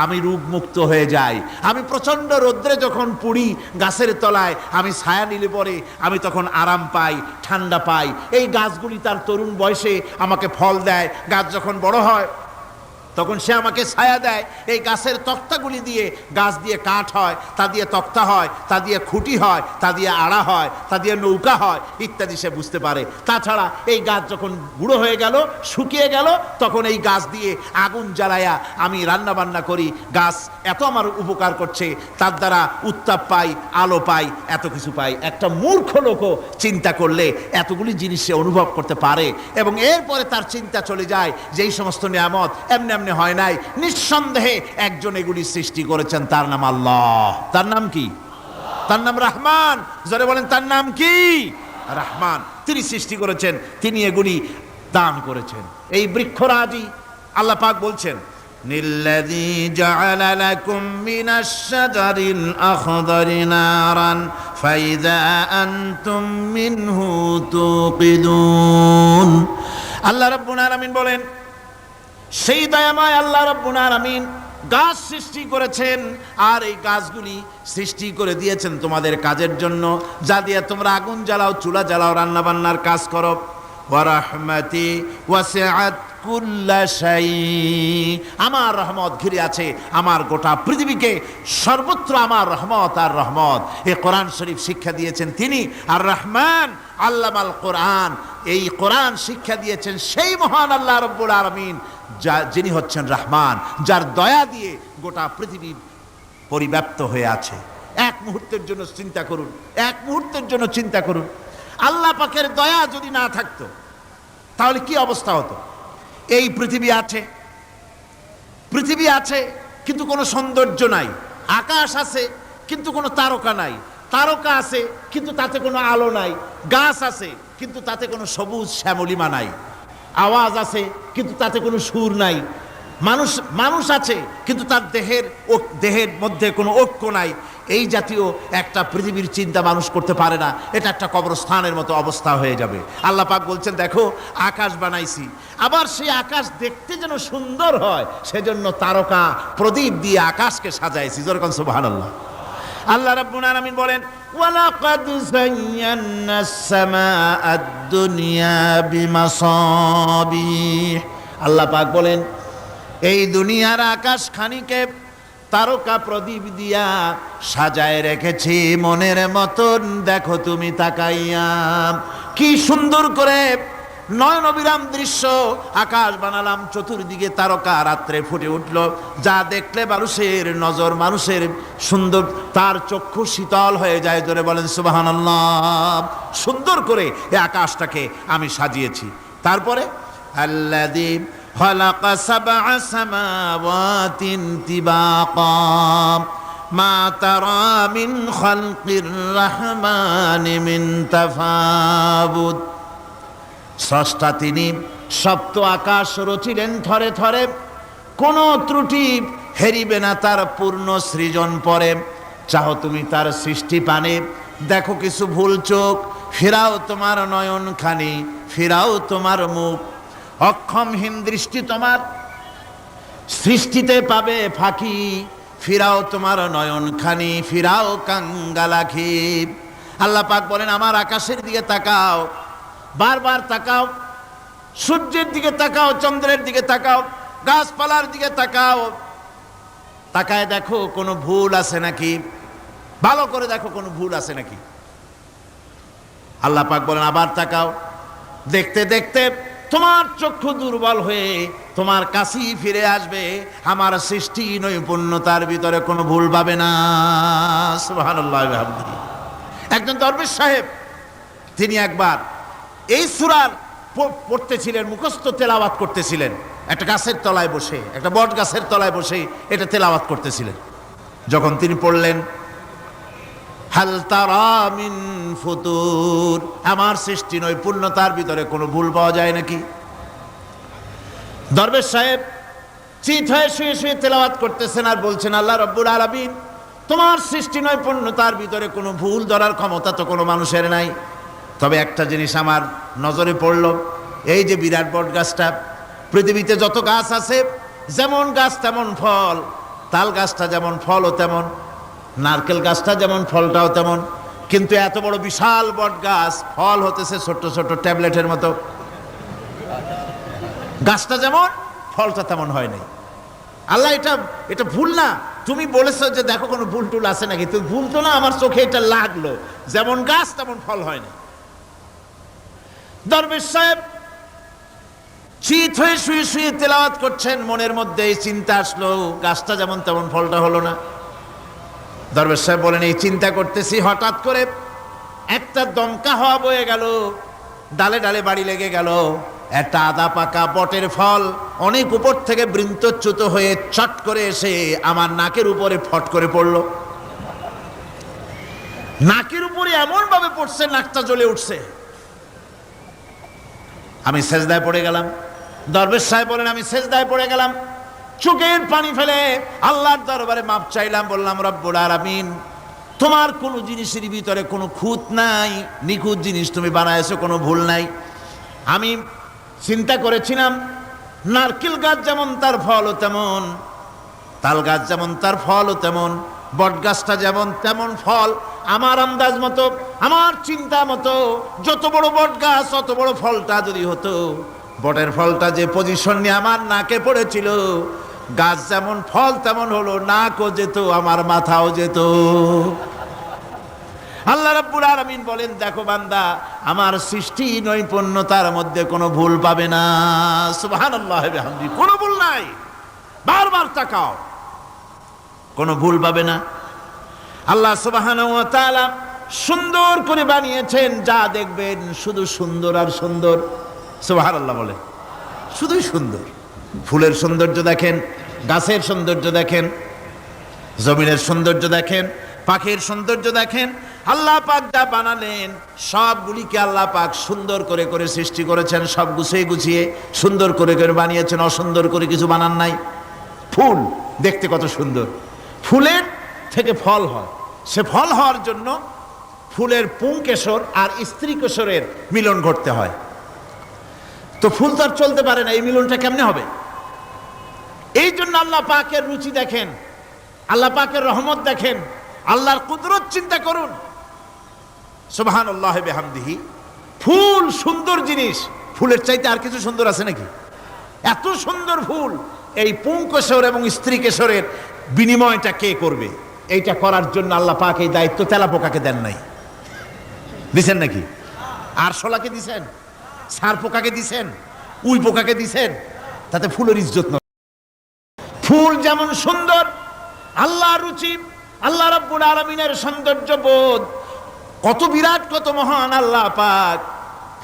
আমি রোগমুক্ত হয়ে যাই। আমি প্রচণ্ড রৌদ্রে যখন পুড়ি গাছের তলায়, আমি ছায়া নিলে পরে আমি তখন আরাম পাই, ঠান্ডা পাই। এই গাছগুলি তার তরুণ বয়সে আমাকে ফল দেয়, গাছ যখন বড় হয় তখন সে আমাকে ছায়া দেয়। এই গাছের তক্তাগুলি দিয়ে, গাছ দিয়ে কাঠ হয়, তা দিয়ে তক্তা হয়, তা দিয়ে খুঁটি হয়, তা দিয়ে আড়া হয়, তা দিয়ে নৌকা হয় ইত্যাদি সে বুঝতে পারে। তাছাড়া এই গাছ যখন বুড়ো হয়ে গেল, শুকিয়ে গেল, তখন এই গাছ দিয়ে আগুন জ্বালায়া আমি রান্না বান্না করি। গাছ এত আমার উপকার করছে, তার দ্বারা উত্তাপ পাই, আলো পাই, এত কিছু পাই। একটা মূর্খ লোকও চিন্তা করলে এতগুলি জিনিস সে অনুভব করতে পারে এবং এরপরে তার চিন্তা চলে যায় যে এই সমস্ত নিয়ামত এমনি এমনি হয় নাই, নিঃসন্দেহে একজন এগুলি সৃষ্টি করেছেন, তার নাম আল্লাহ। তার নাম কি? তার নাম রহমান। যারা বলেন তার নাম কি? রহমান। তিনি সৃষ্টি করেছেন, তিনি এগুলি দান করেছেন। এই বৃক্ষরাজি আল্লাহ পাক বলছেন নিল্লাযী জাআলা লাকুম মিনাশ শাজারিল আখদারি নারান ফাইযা আনতুম মিনহু তুকিদুন। আল্লাহ রাব্বুল আলামিন বলেন, সেই দয়াময় আল্লাহ রাব্বুল আলামিন গাছ সৃষ্টি করেছেন, আর এই গাছগুলি সৃষ্টি করে দিয়েছেন তোমাদের কাজের জন্য, যা দিয়ে তোমরা আগুন জ্বালাও, চুলা জ্বালাও, রান্না বান্নার কাজ করো। ওয়া রাহমাতি ওয়াসিআত কুল্লা শাই, আমার রহমত ঘিরে আছে আমার গোটা পৃথিবীকে, সর্বত্র আমার রহমত আর রহমত। এই কোরআন শরীফ শিক্ষা দিয়েছেন তিনি আর রহমান আল্লামাল কোরআন। এই কোরআন শিক্ষা দিয়েছেন সেই মহান আল্লাহ রাব্বুল আলামিন, যিনি হচ্ছেন রহমান, যার দয়া দিয়ে গোটা পৃথিবী পরিব্যাপ্ত হয়ে আছে। এক মুহূর্তের জন্য চিন্তা করুন, এক মুহূর্তের জন্য চিন্তা করুন, আল্লাহ পাকের দয়া যদি না থাকতো তাহলে কি অবস্থা হতো। এই পৃথিবী আছে কিন্তু কোনো সৌন্দর্য নাই, আকাশ আছে কিন্তু কোনো তারকা নাই, তারকা আছে কিন্তু তাতে কোনো আলো নাই, গাছ আছে কিন্তু তাতে কোনো সবুজ শ্যামলিমা নাই, আওয়াজ আছে কিন্তু তাতে কোনো সুর নাই, মানুষ আছে কিন্তু তার দেহের মধ্যে কোনো ঐক্য নাই। এই জাতীয় একটা পৃথিবীর চিন্তা মানুষ করতে পারে না, এটা একটা কবরস্থানের মতো অবস্থা হয়ে যাবে। আল্লাহ পাক বলছেন, দেখো আকাশ বানাইছি, আবার সেই আকাশ দেখতে যেন সুন্দর হয় সেজন্য তারকা প্রদীপ দিয়ে আকাশকে সাজাইছি। যেরকম সুবহানাল্লাহ। আল্লাহ রাব্বুল আলামিন বলেন, ওয়ালাকাদ যায়্যানাস সামাআদ দুনিয়া বিমাসাবিহ। আল্লাহ পাক বলেন, এই দুনিয়ার আকাশ খানিকে তারকা প্রদীপ দিয়া সাজায় রেখেছি মনের মতন। দেখো তুমি তাকাইয়া, কি সুন্দর করে নয়ন অবিরাম দৃশ্য, আকাশ বানালাম, চতুর্দিকে তারকা রাত্রে ফুটে উঠল, যা দেখলে মানুষের নজর, মানুষের সুন্দর, তার চক্ষু শীতল হয়ে যায়। জোরে বলেন সুবহানাল্লাহ। সুন্দর করে এই আকাশটাকে আমি সাজিয়েছি। তারপরে আল্লাযী খালাকা সাবআ সামাওয়াতিন তিবাকা মা তারা মিন খালকির রহমানি মিন তাফাবুত। স্রষ্টা তিনি সপ্ত আকাশ রচিলেন থরে থরে, কোনো ত্রুটি হেরিবে না তার পূর্ণ সৃজন পরে। চাহো তুমি তার সৃষ্টি পানে, দেখো কিছু ভুল চোখ, ফিরাও তোমার নয়ন খানি, ফিরাও তোমার মুখ। অক্ষমহীন দৃষ্টি তোমার সৃষ্টিতে পাবে ফাঁকি, ফিরাও তোমার নয়ন খানি, ফিরাও কাঙ্গালাখি। আল্লাহ পাক বলেন, আমার আকাশের দিকে তাকাও, বারবার তাকাও, সূর্যের দিকে তাকাও, চন্দ্রের দিকে তাকাও, গাছপালার দিকে তাকাও, তাকায় দেখো কোনো ভুল আছে নাকি, ভালো করে দেখো কোনো ভুল আছে নাকি। আল্লাহ পাক বলেন, আবার তাকাও, দেখতে দেখতে তোমার চক্ষু দুর্বল হয়ে তোমার কাছেই ফিরে আসবে। আমার সৃষ্টি নৈপুণ্যতার ভিতরে কোনো ভুল পাবে না। সুবহানাল্লাহ। একজন দরবেশ সাহেব, তিনি একবার এই সূরার পড়তেছিলেন, মুখস্থ তেলাওয়াত করতেছিলেন, একটা গাছের তলায় বসে, একটা বট গাছের তলায় বসে এটা তেলাওয়াত করতেছিলেন। যখন তিনি পড়লেন, হাল তারা মিন ফুতুর, আমার সৃষ্টি নৈপুণ্যতার ভিতরে কোনো ভুল পাওয়া যায় নাকি। দরবেশ সাহেব চিত হয়ে শুয়ে শুয়ে তেলাওয়াত করতেছেন আর বলছেন, আল্লাহ রাব্বুল আলামিন, তোমার সৃষ্টি নৈপুণ্যতার ভিতরে কোনো ভুল ধরার ক্ষমতা তো কোনো মানুষের নাই। তবে একটা জিনিস আমার নজরে পড়ল, এই যে বিরাট বট গাছটা, পৃথিবীতে যত গাছ আছে যেমন গাছ তেমন ফল, তাল গাছটা যেমন ফলও তেমন, নারকেল গাছটা যেমন ফলটাও তেমন, কিন্তু এত বড় বিশাল বট গাছ ফল হতেছে ছোট্ট ছোট্ট ট্যাবলেটের মতো। গাছটা যেমন ফলটা তেমন হয় নাই। আল্লাহ এটা ভুল না, তুমি বলেছো যে দেখো কোনো ভুল টুল আছে নাকি, তুমি ভুল তো না, আমার চোখে এটা লাগলো, যেমন গাছ তেমন ফল হয় না। দরবেশ সাহেব চিত হয়ে শুয়ে শুয়ে তেলাওয়াত করছেন, মনের মধ্যে এই চিন্তা আসলো, গাছটা যেমন তেমন ফলটা হলো না। দরবেশ সাহেব বলেন, এই চিন্তা করতেছি, হঠাৎ করে একটা দমকা হাওয়া বয়ে গেল, ডালে ডালে বাড়ি লেগে গেল, একটা আদা পাকা বটের ফল অনেক উপর থেকে বৃন্তচ্যুত হয়ে চট করে এসে আমার নাকের উপরে ফট করে পড়ল। নাকের উপরে এমন ভাবে পড়ছে, নাকটা জ্বলে উঠছে। আমি সেজদায় পড়ে গেলাম। দরবেশ সাহেব বলেন, আমি সেজদায় পড়ে গেলাম, চোখের পানি ফেলে আল্লাহর দরবারে মাপ চাইলাম, বললাম রব্বুল আলামিন, তোমার কোনো জিনিসের ভিতরে কোনো খুঁত নাই, নিখুঁত জিনিস তুমি বানাইছো, কোনো ভুল নাই। আমি চিন্তা করেছিলাম নারকেল গাছ যেমন তার ফলও তেমন, তাল গাছ যেমন তার ফলও তেমন, বট গাছটা যেমন তেমন ফল। আমার আন্দাজ মতো, আমার চিন্তা মতো, যত বড় বট গাছ অত বড় ফলটা যদি হতো, বটের ফলটা যে পজিশন নিয়ে আমার নাকে পড়েছিল, গাছ যেমন ফল তেমন হলো, নাকও যেত, আমার মাথাও যেত। আল্লাহ রাব্বুল আলামিন বলেন, দেখো বান্দা, আমার সৃষ্টি নৈপুণ্যতার মধ্যে কোনো ভুল পাবে না। সুবহানাল্লাহ ওয়া বিহামদিহি, কোনো ভুল নাই। বারবার তাকাও, কোনো ভুল পাবে না। আল্লাহ সুবহানাহু ওয়া তাআলা সুন্দর করে বানিয়েছেন, যা দেখবেন শুধু সুন্দর আর সুন্দর। সুবহানাল্লাহ বলে, শুধুই সুন্দর। ফুলের সৌন্দর্য দেখেন, গাছের সৌন্দর্য দেখেন, জমিনের সৌন্দর্য দেখেন, পাখির সৌন্দর্য দেখেন। আল্লাহ পাক যা বানালেন সবগুলিকে আল্লাহ পাক সুন্দর করে করে সৃষ্টি করেছেন, সব গুছিয়ে গুছিয়ে সুন্দর করে করে বানিয়েছেন, অসুন্দর করে কিছু বানান নাই। ফুল দেখতে কত সুন্দর, ফুলের থেকে ফল হয়, সে ফল হওয়ার জন্য ফুলের পুংকেশর আর স্ত্রী কেশরের মিলন ঘটতে হয়। তো ফুল তো আর চলতে পারে না, এই মিলনটা কেমনে হবে? এই জন্য আল্লাহ পাকের রুচি দেখেন, আল্লাহ পাকের রহমত দেখেন, আল্লাহর কুদরত চিন্তা করুন। সুবহানাল্লাহ ওয়া বিহামদিহি। ফুল সুন্দর জিনিস, ফুলের চাইতে আর কিছু সুন্দর আছে নাকি? এত সুন্দর ফুল, এই পুংকেশর এবং স্ত্রী কেশরের বিনিময়টা কে করবে? এইটা করার জন্য আল্লাহ পাক এই দায়িত্ব তেলাপোকাকে দেন নাই, দিছেন নাকি? আরশোলাকে দিছেন, সার পোকাকে দিছেন, উই পোকাকে দিছেন, তাতে ফুলের ইজ্জত নয়। ফুল যেমন সুন্দর, আল্লাহর রুচি, আল্লাহ রাব্বুল আলামিনের সৌন্দর্য বোধ কত বিরাট, কত মহান আল্লাহ পাক।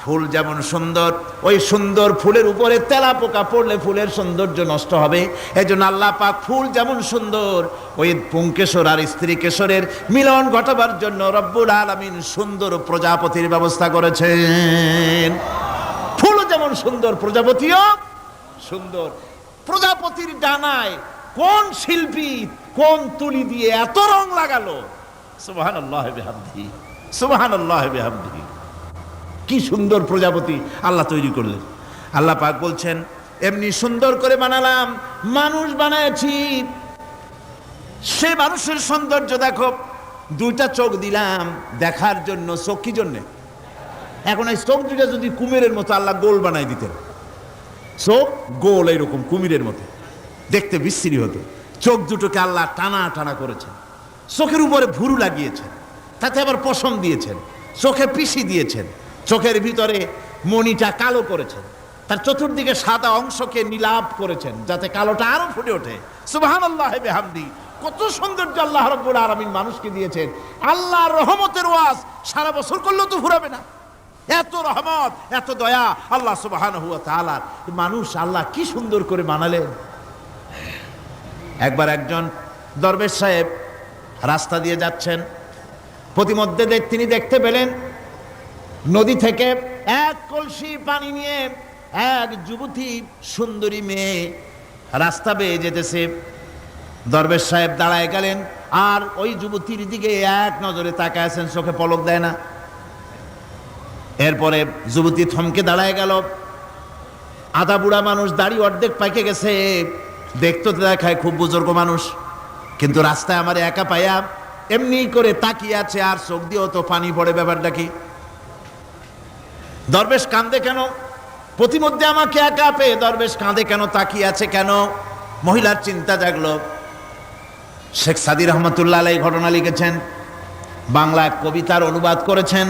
ফুল যেমন সুন্দর, ওই সুন্দর ফুলের উপরে তেলাপোকা পড়লে ফুলের সৌন্দর্য নষ্ট হবে। এজন্য আল্লাহ পাক ফুল যেমন সুন্দর, ওই পুংকেশর আর স্ত্রী কেশরের মিলন ঘটাবার জন্য রব্বুল আলামিন সুন্দর প্রজাপতির ব্যবস্থা করেছেন। ফুলও যেমন সুন্দর, প্রজাপতিও সুন্দর। প্রজাপতির ডানায় কোন শিল্পী কোন তুলি দিয়ে এত রং লাগালো? সুবহানাল্লাহ ওয়া বিহামদিহি, সুবহানাল্লাহ ওয়া বিহামদিহি। কি সুন্দর প্রজাপতি আল্লাহ তৈরি করলেন। আল্লাহ পাক বলছেন, এমনি সুন্দর করে বানালাম, মানুষ বানাইছি, সে মানুষের সৌন্দর্য দেখো। দুইটা চোখ দিলাম দেখার জন্য। চোখ কি জন্যে? এখন এই চোখ দুটা যদি কুমিরের মতো আল্লাহ গোল বানাই দিতেন, চোখ গোল এইরকম কুমিরের মতো দেখতে বিশ্রী হতো। চোখ দুটোকে আল্লাহ টানা টানা করেছেন, চোখের উপরে ভুরু লাগিয়েছেন, তাতে আবার পশম দিয়েছেন, চোখে পিসি দিয়েছেন, চোখের ভিতরে মণিটা কালো করেছেন, তার চতুর্দিকে সাদা অংশকে নীলাভ করেছেন যাতে কালোটা আরো ফুটে ওঠে। সুবহানাল্লাহ ওয়া বিহামদিহি। কত সৌন্দর্য আল্লাহ রাব্বুল আলামিন মানুষকে দিয়েছেন। আল্লাহর রহমতের ওয়াজ সারা বছর করলেও তো ফুরাবে না, এত রহমত, এত দয়া আল্লাহ সুবহানাহু ওয়া তাআলার। মানুষ আল্লাহ কি সুন্দর করে বানালেন। একবার একজন দরবেশ সাহেব রাস্তা দিয়ে যাচ্ছেন, প্রতিমধ্যে তিনি দেখতে পেলেন নদী থেকে এক কলসি পানি নিয়ে এক যুবতী সুন্দরী মেয়ে রাস্তা বেয়ে যেতেছে। দরবেশ সাহেব দাঁড়ায় গেলেন আর ওই যুবতীর দিকে এক নজরে তাকায় আছেন, চোখে পলক দেয় না। এরপরে যুবতী থমকে দাঁড়ায় গেল। আধা বুড়া মানুষ, দাড়ি অর্ধেক পাইকে গেছে, দেখতে দেখায় খুব বুজুর্গ মানুষ, কিন্তু রাস্তায় আমার একা পাইয়া এমনি করে তাকিয়ে আছে আর চোখ দিয়েও তো পানি পড়ে। ব্যাপারটা কি? দরবেশ কাঁদে কেন? প্রতিমধ্যে আমাকে একা পেয়ে দরবেশ কাঁদে কেন, তাকিয়ে আছে কেন? মহিলার চিন্তা জাগলো। শেখ সাদী রহমতুল্লাহ আলাইহি ঘটনা লিখেছেন, বাংলা কবিতার অনুবাদ করেছেন।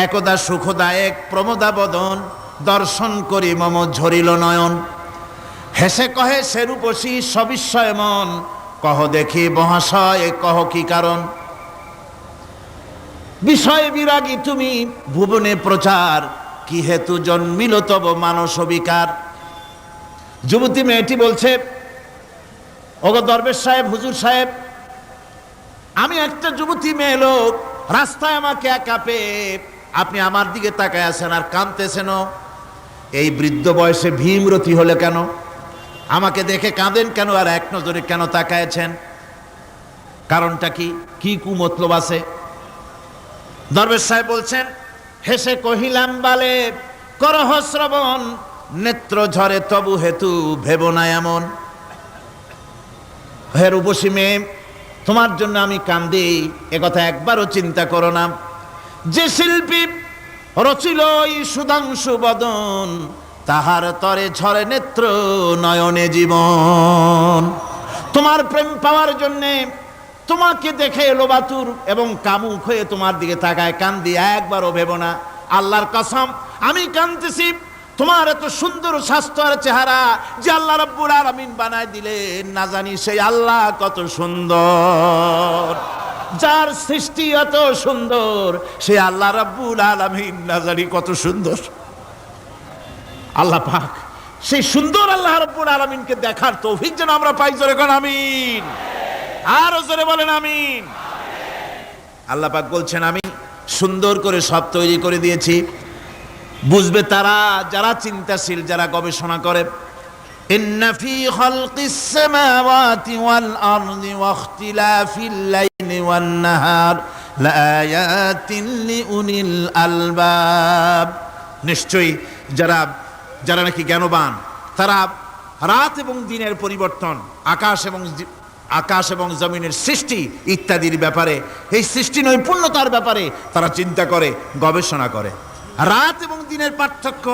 একদা সুখদায়ক প্রমোদা বদন, দর্শন করি মম ঝরিল নয়ন। হেসে কহে সেরূপসী সবিস্ময় মন, কহ দেখি মহাশয় কহ কি কারণ। বিষয় বিরাগী তুমি ভুবনে প্রচার, কি হেতু জন্মিল তব মানস বিকার। যুবতী মেয়েটি বলছে, ওগো দরবেশ সাহেব, হুজুর সাহেব, আমি একটা যুবতী মেয়ে লোক, রাস্তায় আমাকে একা পেয়ে আপনি আমার দিকে তাকায় আছেন আর কাঁদতেছেন। এই বৃদ্ধ বয়সে ভীমরতি হলে কেন? আমাকে দেখে কাঁদেন কেন আর এক নজরে কেন তাকায়েছেন? কারণটা কি? কি কুমতলব আছে? দরবেশ সাহেব বলছেন, হেসে কহিলাম বালে করহ শ্রবণ, নেত্র ঝরে তবু হেতু ভেব না এমন। হে রূপসী মেয়ে, তোমার জন্য আমি কান্দি, একথা একবারও চিন্তা করো না। যে শিল্পী রচিল এই সুধাংশু বদন, তাহার তরে ঝরে নেত্র নয়নে জীবন। তোমার প্রেম পাওয়ার জন্যে, তোমাকে দেখে লোবাতুর এবং কামুক হয়ে তোমার দিকে তাকায় কান্দি, একবারও ভেব না। আল্লাহর কসম, আমি কাঁদতেছি তোমার এত সুন্দর স্বাস্থ্য আর চেহারা যে আল্লাহ রাব্বুল আলামিন বানায় দিলেন, না জানি সেই আল্লাহ কত সুন্দর। যার সৃষ্টি এত সুন্দর সেই আল্লাহ রাব্বুল আলামিন না জানি কত সুন্দর। আল্লাহ পাক সেই সুন্দর আল্লাহ রাব্বুল আলামিনকে দেখার তৌফিক যেন আমরা পাই। জোরে কোন আমিন, আরো জোরে বলেন আমিন। আল্লাহ পাক বলছেন, আমি সুন্দর করে সব তৈরি করে দিয়েছি। বুঝবে তারা যারা চিন্তাশীল, যারা গবেষণা করে। ইন্না ফি খালকিস সামাওয়াতি ওয়াল আরদি ওয়া ইখতিলাফিল লাইলি ওয়ান নাহার লাআয়াতিন লিউলিল আলবাব। নিশ্চয়ই যারা নাকি জ্ঞানবান, তারা রাত এবং দিনের পরিবর্তন, আকাশ এবং জমিনের সৃষ্টি ইত্যাদির ব্যাপারে, এই সৃষ্টি নৈপুণ্যতার ব্যাপারে তারা চিন্তা করে, গবেষণা করে। রাত এবং দিনের পার্থক্য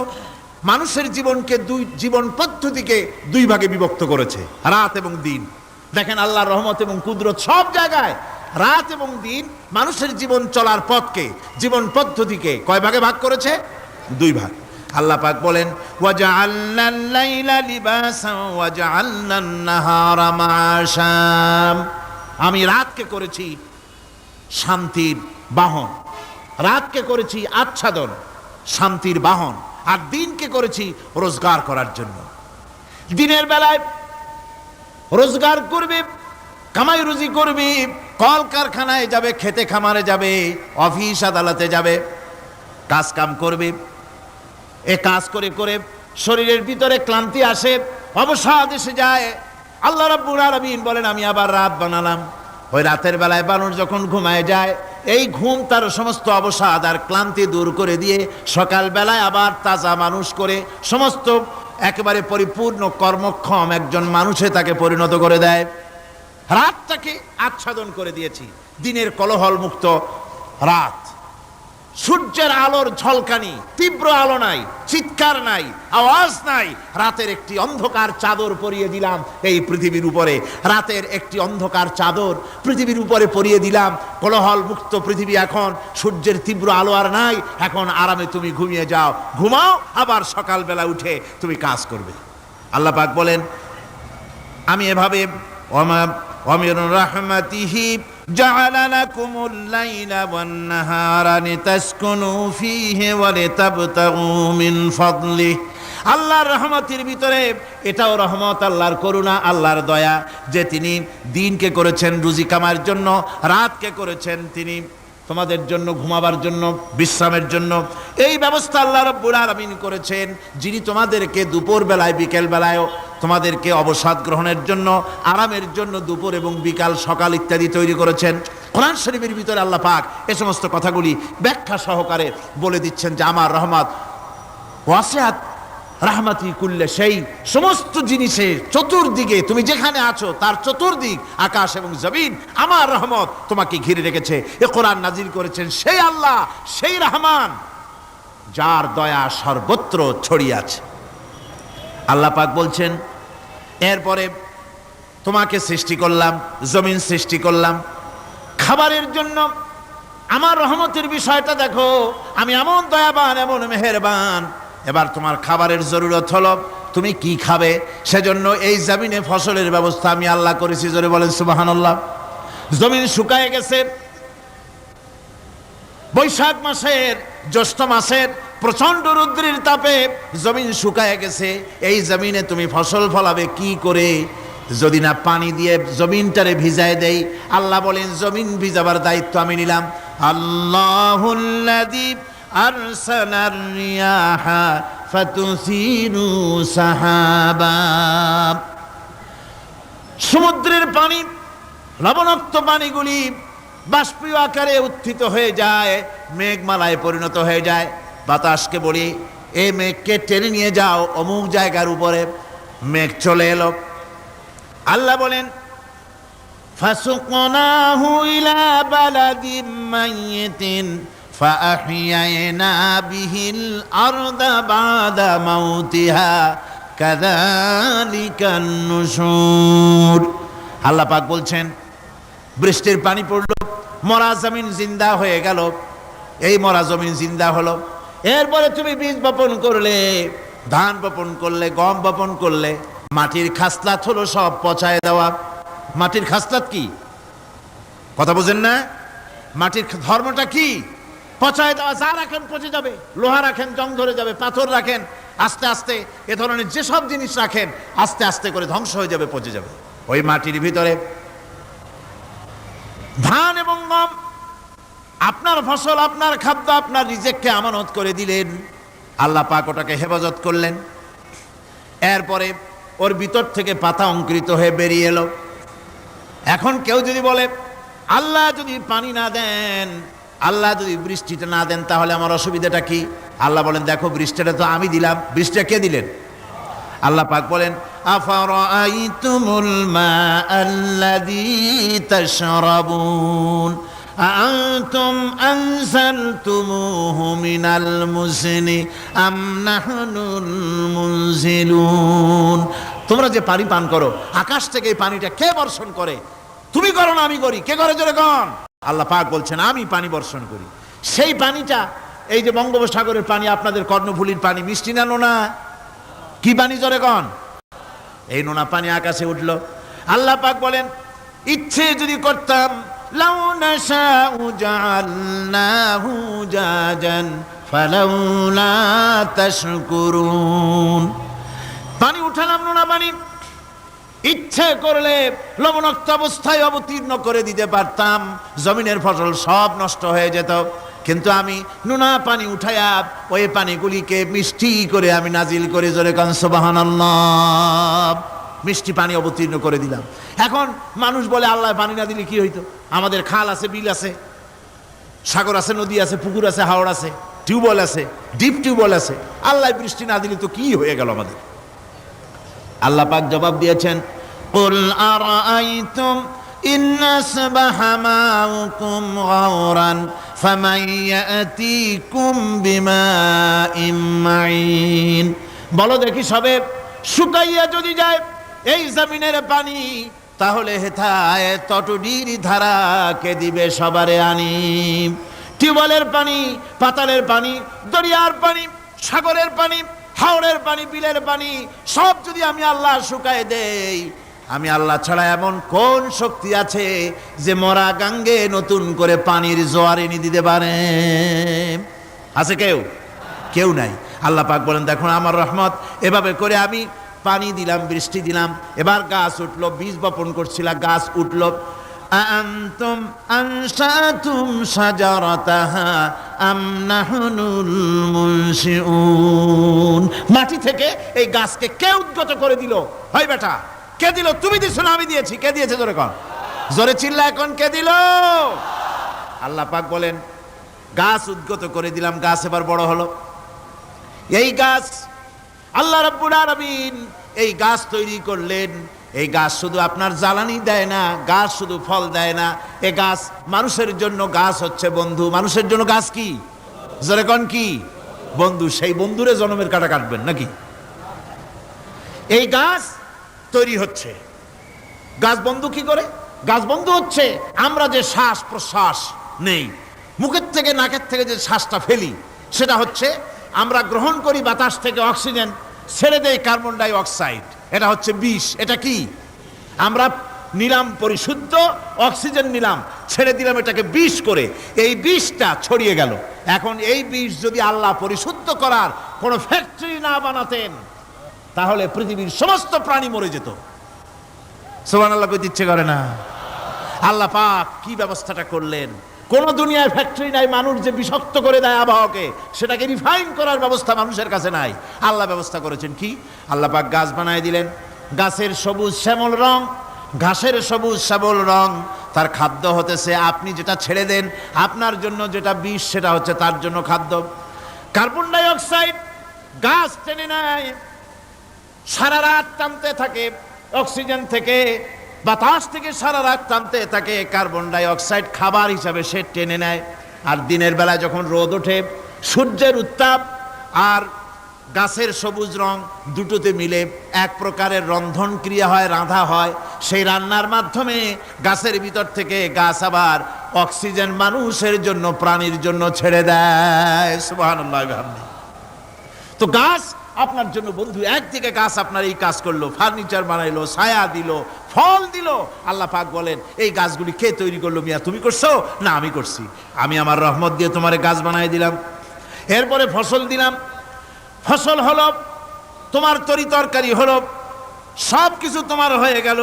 মানুষের জীবনকে জীবন পদ্ধতিকে দুই ভাগে বিভক্ত করেছে, রাত এবং দিন। দেখেন আল্লাহর রহমত এবং কুদরত সব জায়গায়। রাত এবং দিন মানুষের জীবন চলার পথকে, জীবন পদ্ধতিকে কয় ভাগে ভাগ করেছে? দুই ভাগ। আল্লাহ পাক বলেন, ওয়াজআলনাল লাইলা লিবাসান ওয়াজআলনান নাহারা মাআশা। আমি রাতকে করেছি শান্তির বাহন, রাতকে করেছি আচ্ছাদন, শান্তির বাহন, আর দিনকে করেছি রোজগার করার জন্য। দিনের বেলায় রোজগার করবে, কামাই রুজি করবে, কল কারখানায় যাবে, খেতে খামারে যাবে, অফিস আদালতে যাবে, কাজ কাম করবে। এ কাজ করে করে শরীরের ভিতরে ক্লান্তি আসে, অবসাদ এসে যায়। আল্লাহ রাব্বুল আলামিন বলেন, আমি আবার রাত বানালাম। ওই রাতের বেলায় মানুষ যখন ঘুমায় যায়, এই ঘুম তার সমস্ত অবসাদ আর ক্লান্তি দূর করে দিয়ে সকাল বেলায় আবার তাজা মানুষ করে, সমস্ত একেবারে পরিপূর্ণ কর্মক্ষম একজন মানুষে তাকে পরিণত করে দেয়। রাতটাকে আচ্ছাদন করে দিয়েছি, দিনের কোলাহল মুক্ত রাত। সূর্যের আলোর ঝলকানি, তীব্র আলো নাই, চিৎকার নাই, আওয়াজ নাই। রাতের একটি অন্ধকার চাদর পরিয়ে দিলাম এই পৃথিবীর উপরে। রাতের একটি অন্ধকার চাদর পৃথিবীর উপরে পরিয়ে দিলাম। কোলাহল মুক্ত পৃথিবী এখন, সূর্যের তীব্র আলো আর নাই। এখন আরামে তুমি ঘুমিয়ে যাও, ঘুমাও, আবার সকালবেলা উঠে তুমি কাজ করবে। আল্লাহ পাক বলেন, আমি এভাবে ওয়ামির রাহমাতিহি জাআলা লাকুমুল লাইলা ওয়ান নাহারা লিতাসকুনু ফীহি ওয়া লিতাবতাগু মিন ফাদলিহি। আল্লাহর রহমতের ভিতরে এটাও রহমত, আল্লাহর করুণা, আল্লাহর দয়া যে তিনি দিনকে করেছেন রুজি কামার জন্য, রাতকে করেছেন তিনি তোমাদের জন্য ঘুমাবার জন্য, বিশ্রামের জন্য। এই ব্যবস্থা আল্লাহ রাব্বুল আলামিন করেছেন, যিনি তোমাদেরকে দুপুর বেলায়, বিকেল বেলায়ও তোমাদেরকে অবসাদ গ্রহণের জন্য, আরামের জন্য দুপুর এবং বিকাল, সকাল ইত্যাদি তৈরি করেছেন। কোরআন শরীফের ভিতরে আল্লাহ পাক এ সমস্ত কথাগুলি ব্যাখ্যা সহকারে বলে দিচ্ছেন যে আমার রহমত ওয়াসিআত রাহমাতি কুল্লে, সেই সমস্ত জিনিসের চতুর্দিকে, তুমি যেখানে আছো তার চতুর্দিক, আকাশ এবং জমিন, আমার রহমত তোমাকে ঘিরে রেখেছে। এ কোরআন নাজিল করেছেন সেই আল্লাহ, সেই রহমান, যার দয়া সর্বত্র ছড়িয়ে আছে। আল্লাহ পাক বলছেন, এরপরে তোমাকে সৃষ্টি করলাম, জমিন সৃষ্টি করলাম খাবারের জন্য। আমার রহমতের বিষয়টা দেখো, আমি এমন দয়াবান, এমন মেহেরবান। এবার তোমার খাবারের জরুরত হলো, তুমি কি খাবে? সেজন্য এই জমিনে ফসলের ব্যবস্থা আমি আল্লাহ করেছি। জোরে বলেন সুবহানাল্লাহ। জমিন শুকায় গেছে, বৈশাখ মাসের, জ্যৈষ্ঠ মাসের প্রচন্ড রৌদ্রের তাপে জমিন শুকায় গেছে। এই জমিনে তুমি ফসল ফলাবে কি করে যদি না পানি দিয়ে জমিনটারে ভিজায় দেই? আল্লাহ বলেন, জমিন ভিজাবার দায়িত্ব আমি নিলাম। আল্লাহুল্লাযী আরসালার রিয়াহা ফাতুসিরু সাহাবা। সমুদ্রের পানি, লবণাক্ত পানিগুলি বাষ্পীয় আকারে উত্থিত হয়ে যায়, মেঘমালায় পরিণত হয়ে যায়। বাতাসকে বলি, এই মেঘকে টেনে নিয়ে যাও অমুক জায়গার উপরে। মেঘ চলে এলো। আল্লাহ বলেন ফাসুকনাহু ইলা বালাদিম মাইয়িতিন ফাআহইয়ানা বিহিল আরদা বাদা মাউতিহা কাযালিকান নুশুর। আল্লাহ পাক বলছেন, বৃষ্টির পানি পড়ল, মরা জমিন জিন্দা হয়ে গেল। এই মরা জমিন জিন্দা হলো। এরপরে তুমি বীজ বপন করলে, ধান বপন করলে, গম বপন করলে, মাটির খাসলাত হলো সব পচায় দেওয়া। মাটির খাসলাত কি? কথা বোঝেন না? মাটির ধর্মটা কি? পচায় দেওয়া। যা রাখেন পচে যাবে, লোহা রাখেন জং ধরে যাবে, পাথর রাখেন আস্তে আস্তে, এ ধরনের যেসব জিনিস রাখেন আস্তে আস্তে করে ধ্বংস হয়ে যাবে, পচে যাবে। ওই মাটির ভিতরে ধান এবং গম, আপনার ফসল, আপনার খাদ্য, আপনার রিজেককে আমানত করে দিলেন। আল্লাহ পাক ওটাকে হেফাজত করলেন। এরপরে ওর ভিতর থেকে পাতা অঙ্কুরিত হয়ে বেরিয়ে এলো। এখন কেউ যদি বলে আল্লাহ যদি পানি না দেন, আল্লাহ যদি বৃষ্টিটা না দেন, তাহলে আমার অসুবিধাটা কি? আল্লাহ বলেন, দেখো বৃষ্টিটা তো আমি দিলাম। বৃষ্টিটা কে দিলেন? আল্লাহ পাক বলেন আফারাআইতুমুল মাআল্লাযী তাশরাবুন আআনতুম আনজালতুমুহু মিনাল মুজনি আম নাহনুল মুনজিলুন। তোমরা যে পানি পান করো, আকাশ থেকে এই পানিটা কে বর্ষণ করে? তুমি করো না, আমি করি? কে করে জোরে কন? আল্লাহ পাক বলছেন, আমি পানি বর্ষণ করি। সেই পানিটা, এই যে বঙ্গোপসাগরের পানি, আপনাদের কর্ণফুলীর পানি, মিষ্টি না নোনা? কি পানি জোরে কন? এই নোনা পানি আকাশে উঠলো। আল্লাহ পাক বলেন, ইচ্ছে যদি করতাম লাউ নাশাউ জাআলনাহু জাজান ফালাউলা তাশকুরুন। পানি উঠালাম, নোনা পানি, ইচ্ছে করলে লবণাক্ত অবস্থায় অবতীর্ণ করে দিতে পারতাম, জমিনের ফসল সব নষ্ট হয়ে যেত। কিন্তু আমি নোনা পানি উঠায়া ওই পানিগুলিকে মিষ্টি করে আমি নাজিল করে, জোরে কান সুবহানাল্লাহ, মিষ্টি পানি অবতীর্ণ করে দিলাম। এখন মানুষ বলে আল্লাহ পানি না দিলে কি হইতো? আমাদের খাল আছে, বিল আছে, সাগর আছে, নদী আছে, পুকুর আছে, হাওড় আছে, টিউবওয়েল আছে, ডিপ টিউবওয়েল আছে। আল্লাহ বৃষ্টি না দিলে তো কি হয়ে গেল আমাদের? আল্লাহ পাক জবাব দিয়েছেন, কুল আরাআইতুম ইন আসবাহা মাউকুম গাওরান ফামান ইয়াতিকুম বিমাইন মাইন। বলো দেখি, সবে শুকাইয়া যদি যায় এই জমিনের পানি, তাহলে হেথায় তটুডির ধারা কে দিবে সবারে আনি? টিউবওয়েলের পানি, পাতালের পানি, দরিয়ার পানি, সাগরের পানি, হাওড়ের পানি, বিলের পানি, সব যদি আমি আল্লাহ শুকায় দেই, আমি আল্লাহ ছাড়া এমন কোন শক্তি আছে যে মরা গাঙ্গে নতুন করে পানির জোয়ার এনে দিতে পারে? আছে কেউ? কেউ নাই। আল্লাহ পাক বলেন, দেখুন আমার রহমত, এভাবে করে আমি পানি দিলাম, বৃষ্টি দিলাম, এবার গাছ উঠলো। বীজ বপন করছিলাম, গাছ উঠলো। আনতুম আনশাতুম শাজারাতাহা আম নাহনুল মুনশিউন। মাটি থেকে এই গাছকে কে উদ্গত করে দিল? হয় বেটা, কে দিল? তুমি দিছো না আমি দিয়েছি? কে দিয়েছে জোরে কন, জোরে চিল্লা এখন, কে দিল? আল্লাহ পাক বলেন, গাছ উদ্গত করে দিলাম, গাছ এবার বড় হলো। এই গাছ আল্লাহ রাব্বুল আলামিন এই গাছ তৈরি করলেন। এই গাছ শুধু আপনার জ্বালানি দেয় না, গাছ শুধু ফল দেয় না, এই গাছ মানুষের জন্য, গাছ হচ্ছে বন্ধু। মানুষের জন্য গাছ কি? জোরে কোন কি? বন্ধু। সেই বন্ধুরে জন্মের কাটা কাটবেন নাকি? এই গাছ তৈরি হচ্ছে। গাছ বন্ধু কি করে? গাছ বন্ধু হচ্ছে আমরা যে শ্বাস প্রশ্বাস নেই, মুখের থেকে নাকের থেকে যে শ্বাসটা ফেলি, সেটা হচ্ছে আমরা গ্রহণ করি বাতাস থেকে অক্সিজেন, ছেড়ে দেয় কার্বন ডাই অক্সাইড। এটা হচ্ছে বিষ। এটা কি? আমরা নিলাম পরিশুদ্ধ অক্সিজেন, নিলাম, ছেড়ে দিলাম এটাকে বিষ করে, এই বিষটা ছড়িয়ে গেল। এখন এই বিষ যদি আল্লাহ পরিশুদ্ধ করার কোনো ফ্যাক্টরি না বানাতেন, তাহলে পৃথিবীর সমস্ত প্রাণী মরে যেত। সুবহানাল্লাহ কইতে ইচ্ছে করে না? আল্লাহ পাক কি ব্যবস্থাটা করলেন! কোনো দুনিয়ায় ফ্যাক্টরি নাই মানুষ যে বিষাক্ত করে দেয় আবহাওয়াকে, সেটাকে রিফাইন করার ব্যবস্থা মানুষের কাছে নাই। আল্লাহ ব্যবস্থা করেছেন কি? আল্লাহ পাক গাছ বানায় দিলেন, গাছের সবুজ শ্যামল রং, ঘাসের সবুজ শ্যামল রং, তার খাদ্য হতেছে আপনি যেটা ছেড়ে দেন, আপনার জন্য যেটা বিষ সেটা হচ্ছে তার জন্য খাদ্য। কার্বন ডাই অক্সাইড গাছ টেনে নেয়, সারা রাত টানতে থাকে, অক্সিজেন থেকে বাতাস থেকে সারা রাত টানতে থাকে, কার্বন ডাই অক্সাইড খাবার হিসাবে সে টেনে নেয়। আর দিনের বেলায় যখন রোদ ওঠে, সূর্যের উত্তাপ আর গাছের সবুজ রং দুটোতে মিলে এক প্রকারের রন্ধন ক্রিয়া হয়, রাঁধা হয়। সেই রান্নার মাধ্যমে গাছের ভিতর থেকে গাছ আবার অক্সিজেন মানুষের জন্য, প্রাণীর জন্য ছেড়ে দেয়। সুবহানাল্লাহ। তো গাছ আপনার জন্য বন্ধু, একদিকে গাছ আপনার এই কাজ করলো, ফার্নিচার বানাইলো, ছায়া দিল, ফল দিল। আল্লাহ পাক বলেন এই গাছগুলি কে তৈরি করলো? মিয়া তুমি করছো? না আমি করছি। আমি আমার রহমত দিয়ে তোমার গাছ বানাই দিলাম, এরপরে ফসল দিলাম, ফসল হলো, তোমার তরি তরকারি হলো, সব কিছু তোমার হয়ে গেল।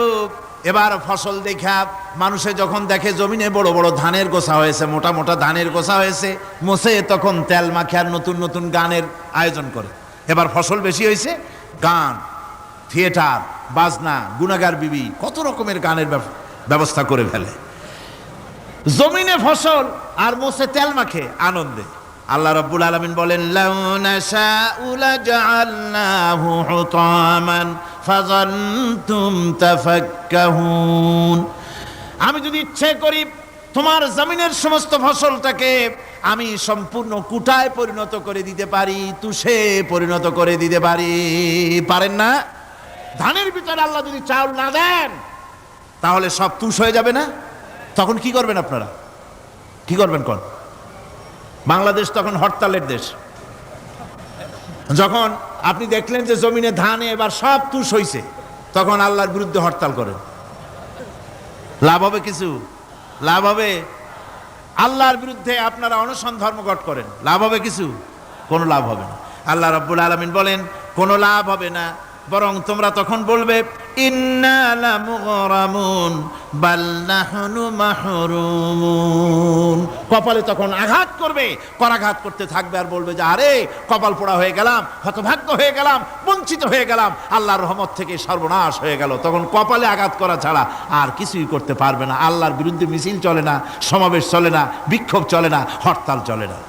এবার ফসল দেখা মানুষে যখন দেখে জমিনে বড় বড় ধানের গোছা হয়েছে, মোটা মোটা ধানের গোছা হয়েছে, মোছে তখন তেল মাখে আর নতুন নতুন গানের আয়োজন করে। এবার ফসল বেশি হয়েছে, গান, থিয়েটার, বাজনা, গুনাগার বিবি, কত রকমের গানের ব্যবস্থা করে ফেলে। জমিনে ফসল আর মোছে তেল মাখে আনন্দে। আল্লাহ রাব্বুল আলামিন বলেন লাউ নাশাউ লাজআলনাহু হুতামান ফাযান্তুম তাফাক্কাহুন। আমি যদি ইচ্ছে করি তোমার জমিনের সমস্ত ফসলটাকে আমি সম্পূর্ণ কুটায় পরিণত করে দিতে পারি, তুষে পরিণত করে দিতে পারি। পারেন না? ধানের ভিতরে আল্লাহ যদি চাউল না দেন তাহলে সব তুষ হয়ে যাবে না? তখন কি করবেন আপনারা? কি করবেন? কোন বাংলাদেশ তখন হরতালের দেশ। যখন আপনি দেখলেন যে জমিনে ধানে এবার সব তুষ হইছে, তখন আল্লাহর বিরুদ্ধে হরতাল করেন। লাভ হবে কিছু? লাভ হবে? আল্লাহর বিরুদ্ধে আপনারা অনশন ধর্মঘট করেন, লাভ হবে কিছু? কোনো লাভ হবে না। আল্লাহ রাব্বুল আলামিন বলেন কোনো লাভ হবে না, বরং তোমরা তখন বলবে ইন্না লামুগরামুন বাল নাহনু মাহরুমুন। কপালে তখন আঘাত করবে, করাঘাত করতে থাকবে আর বলবে যে আরে কপাল পোড়া হয়ে গেলাম, হতভাগ্য হয়ে গেলাম, বঞ্চিত হয়ে গেলাম, আল্লাহর রহমত থেকে সর্বনাশ হয়ে গেল। তখন কপালে আঘাত করা ছাড়া আর কিছুই করতে পারবে না। আল্লাহর বিরুদ্ধে মিছিল চলে না, সমাবেশ চলে না, বিক্ষোভ চলে না, হরতাল চলে না।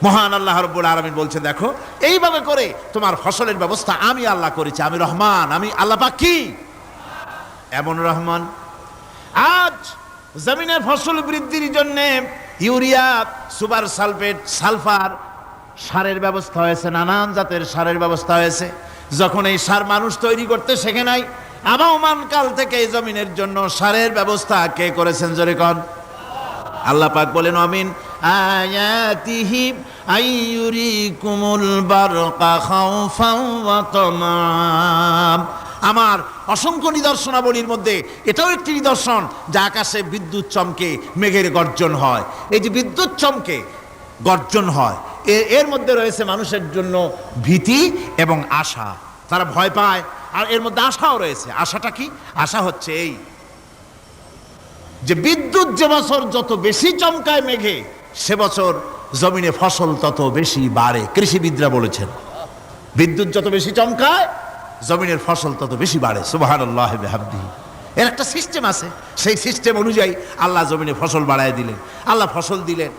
মহান আল্লাহ রাব্বুল আলামিন বলছেন দেখো এইভাবে করে তোমার ফসলের ব্যবস্থা আমি আল্লাহ করেছি। আমি রহমান, আমি আল্লাহ পাক কি এমন রহমান। আজ জমিনের ফসল বৃদ্ধির জন্য ইউরিয়া, সুপার সালফেট, সালফার সারের ব্যবস্থা হয়েছে, নানান জাতের সারের ব্যবস্থা হয়েছে। যখন এই সার মানুষ তৈরি করতে শেখে নাই, আবহমান কাল থেকে এই জমিনের জন্য সারের ব্যবস্থা কে করেছেন? জোরে কোন? আল্লাহ পাক বলেন আমিন আয়াতিহি আইয়ুরিকুমুল বারকা খাউফাও ওয়া তামাম। আমার অসংখ্য নিদর্শনাবলীর মধ্যে এটাও একটি নিদর্শন যে আকাশে বিদ্যুৎ চমকে মেঘের গর্জন হয়। এই যে বিদ্যুৎ চমকে গর্জন হয়, এর মধ্যে রয়েছে মানুষের জন্য ভীতি এবং আশা। তারা ভয় পায় আর এর মধ্যে আশাও রয়েছে। আশাটা কি? আশা হচ্ছে এই যে বিদ্যুৎ যে বছর যত বেশি চমকায় মেঘে, সে বছর জমিনে ফসল তত বেশি বাড়ে। কৃষিবিদরা বলেছেন বিদ্যুৎ যত বেশি চমকায় জমিনের ফসল তত বেশি বাড়ে। সুবহানাল্লাহ ওয়া বিহামদিহি। এর একটা সিস্টেম আছে, সেই সিস্টেম অনুযায়ী আল্লাহ জমিনে ফসল বাড়ায় দিলেন, আল্লাহ ফসল দিলেন।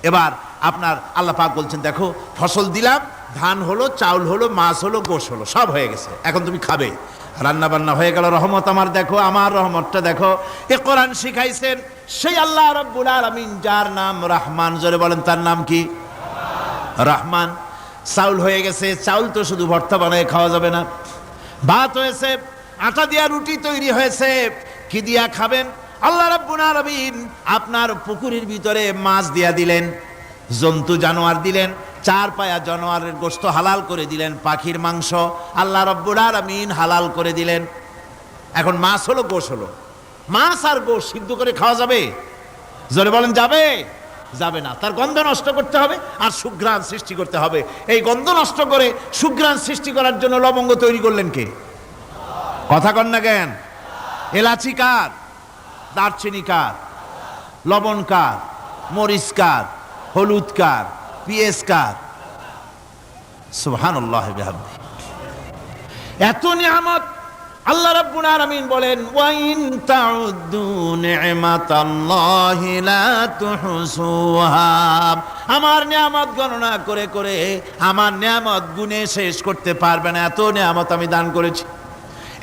এবার আপনার আল্লাহ পাক বলছেন দেখো ফসল দিলাম, ধান হলো, চাউল হলো, মাছ হলো, গোশ হলো, সব হয়ে গেছে, এখন তুমি খাবে। রান্না বান্না হয়ে গেল, রহমত আমার দেখো, আমার রহমতটা দেখো। এ কোরআন শিখাইছেন সেই আল্লাহ রাব্বুল আলামিন যার নাম রহমান। জোরে বলেন তার নাম কি? রহমান। চাউল হয়ে গেছে, চাউল তো শুধু ভর্তা বানায় খাওয়া যাবে না, ভাত হয়েছে, আটা দিয়া রুটি তৈরি হয়েছে, কি দিয়া খাবেন? আল্লাহ রাব্বুল আলামিন আপনার পুকুরের ভিতরে মাছ দিয়া দিলেন, জন্তু জানোয়ার দিলেন, চার পায়া জানোয়ারের গোশত হালাল করে দিলেন, পাখির মাংস আল্লাহ রাব্বুল আলামিন হালাল করে দিলেন। এখন মাছ হলো, গোশ হলো, মাছ আর গোশ সিদ্ধ করে খাওয়া যাবে? জোরে বলেন যাবে? যাবে না। তার গন্ধ নষ্ট করতে হবে আর সুঘ্রাণ সৃষ্টি করতে হবে। এই গন্ধ নষ্ট করে সুঘ্রাণ সৃষ্টি করার জন্য লবঙ্গ তৈরি করলেন কে? কথা কন না কেন? এলাচি কার? দারচিনি কার? লবণ কার, মরিচ কার, হলুদ কার, পেঁয়াজ কার? সুবহানাল্লাহ বিহামদিহি। এত নিয়ামত আল্লাহ রাব্বুল আলামিন বলেন, ওয়া ইন তাউদ্দু নি'মাতাল্লাহি লা তুহসুহা। আমার নিয়ামত গণনা করে করে আমার নিয়ামত গুণে শেষ করতে পারবে না, এত নিয়ামত আমি দান করেছি।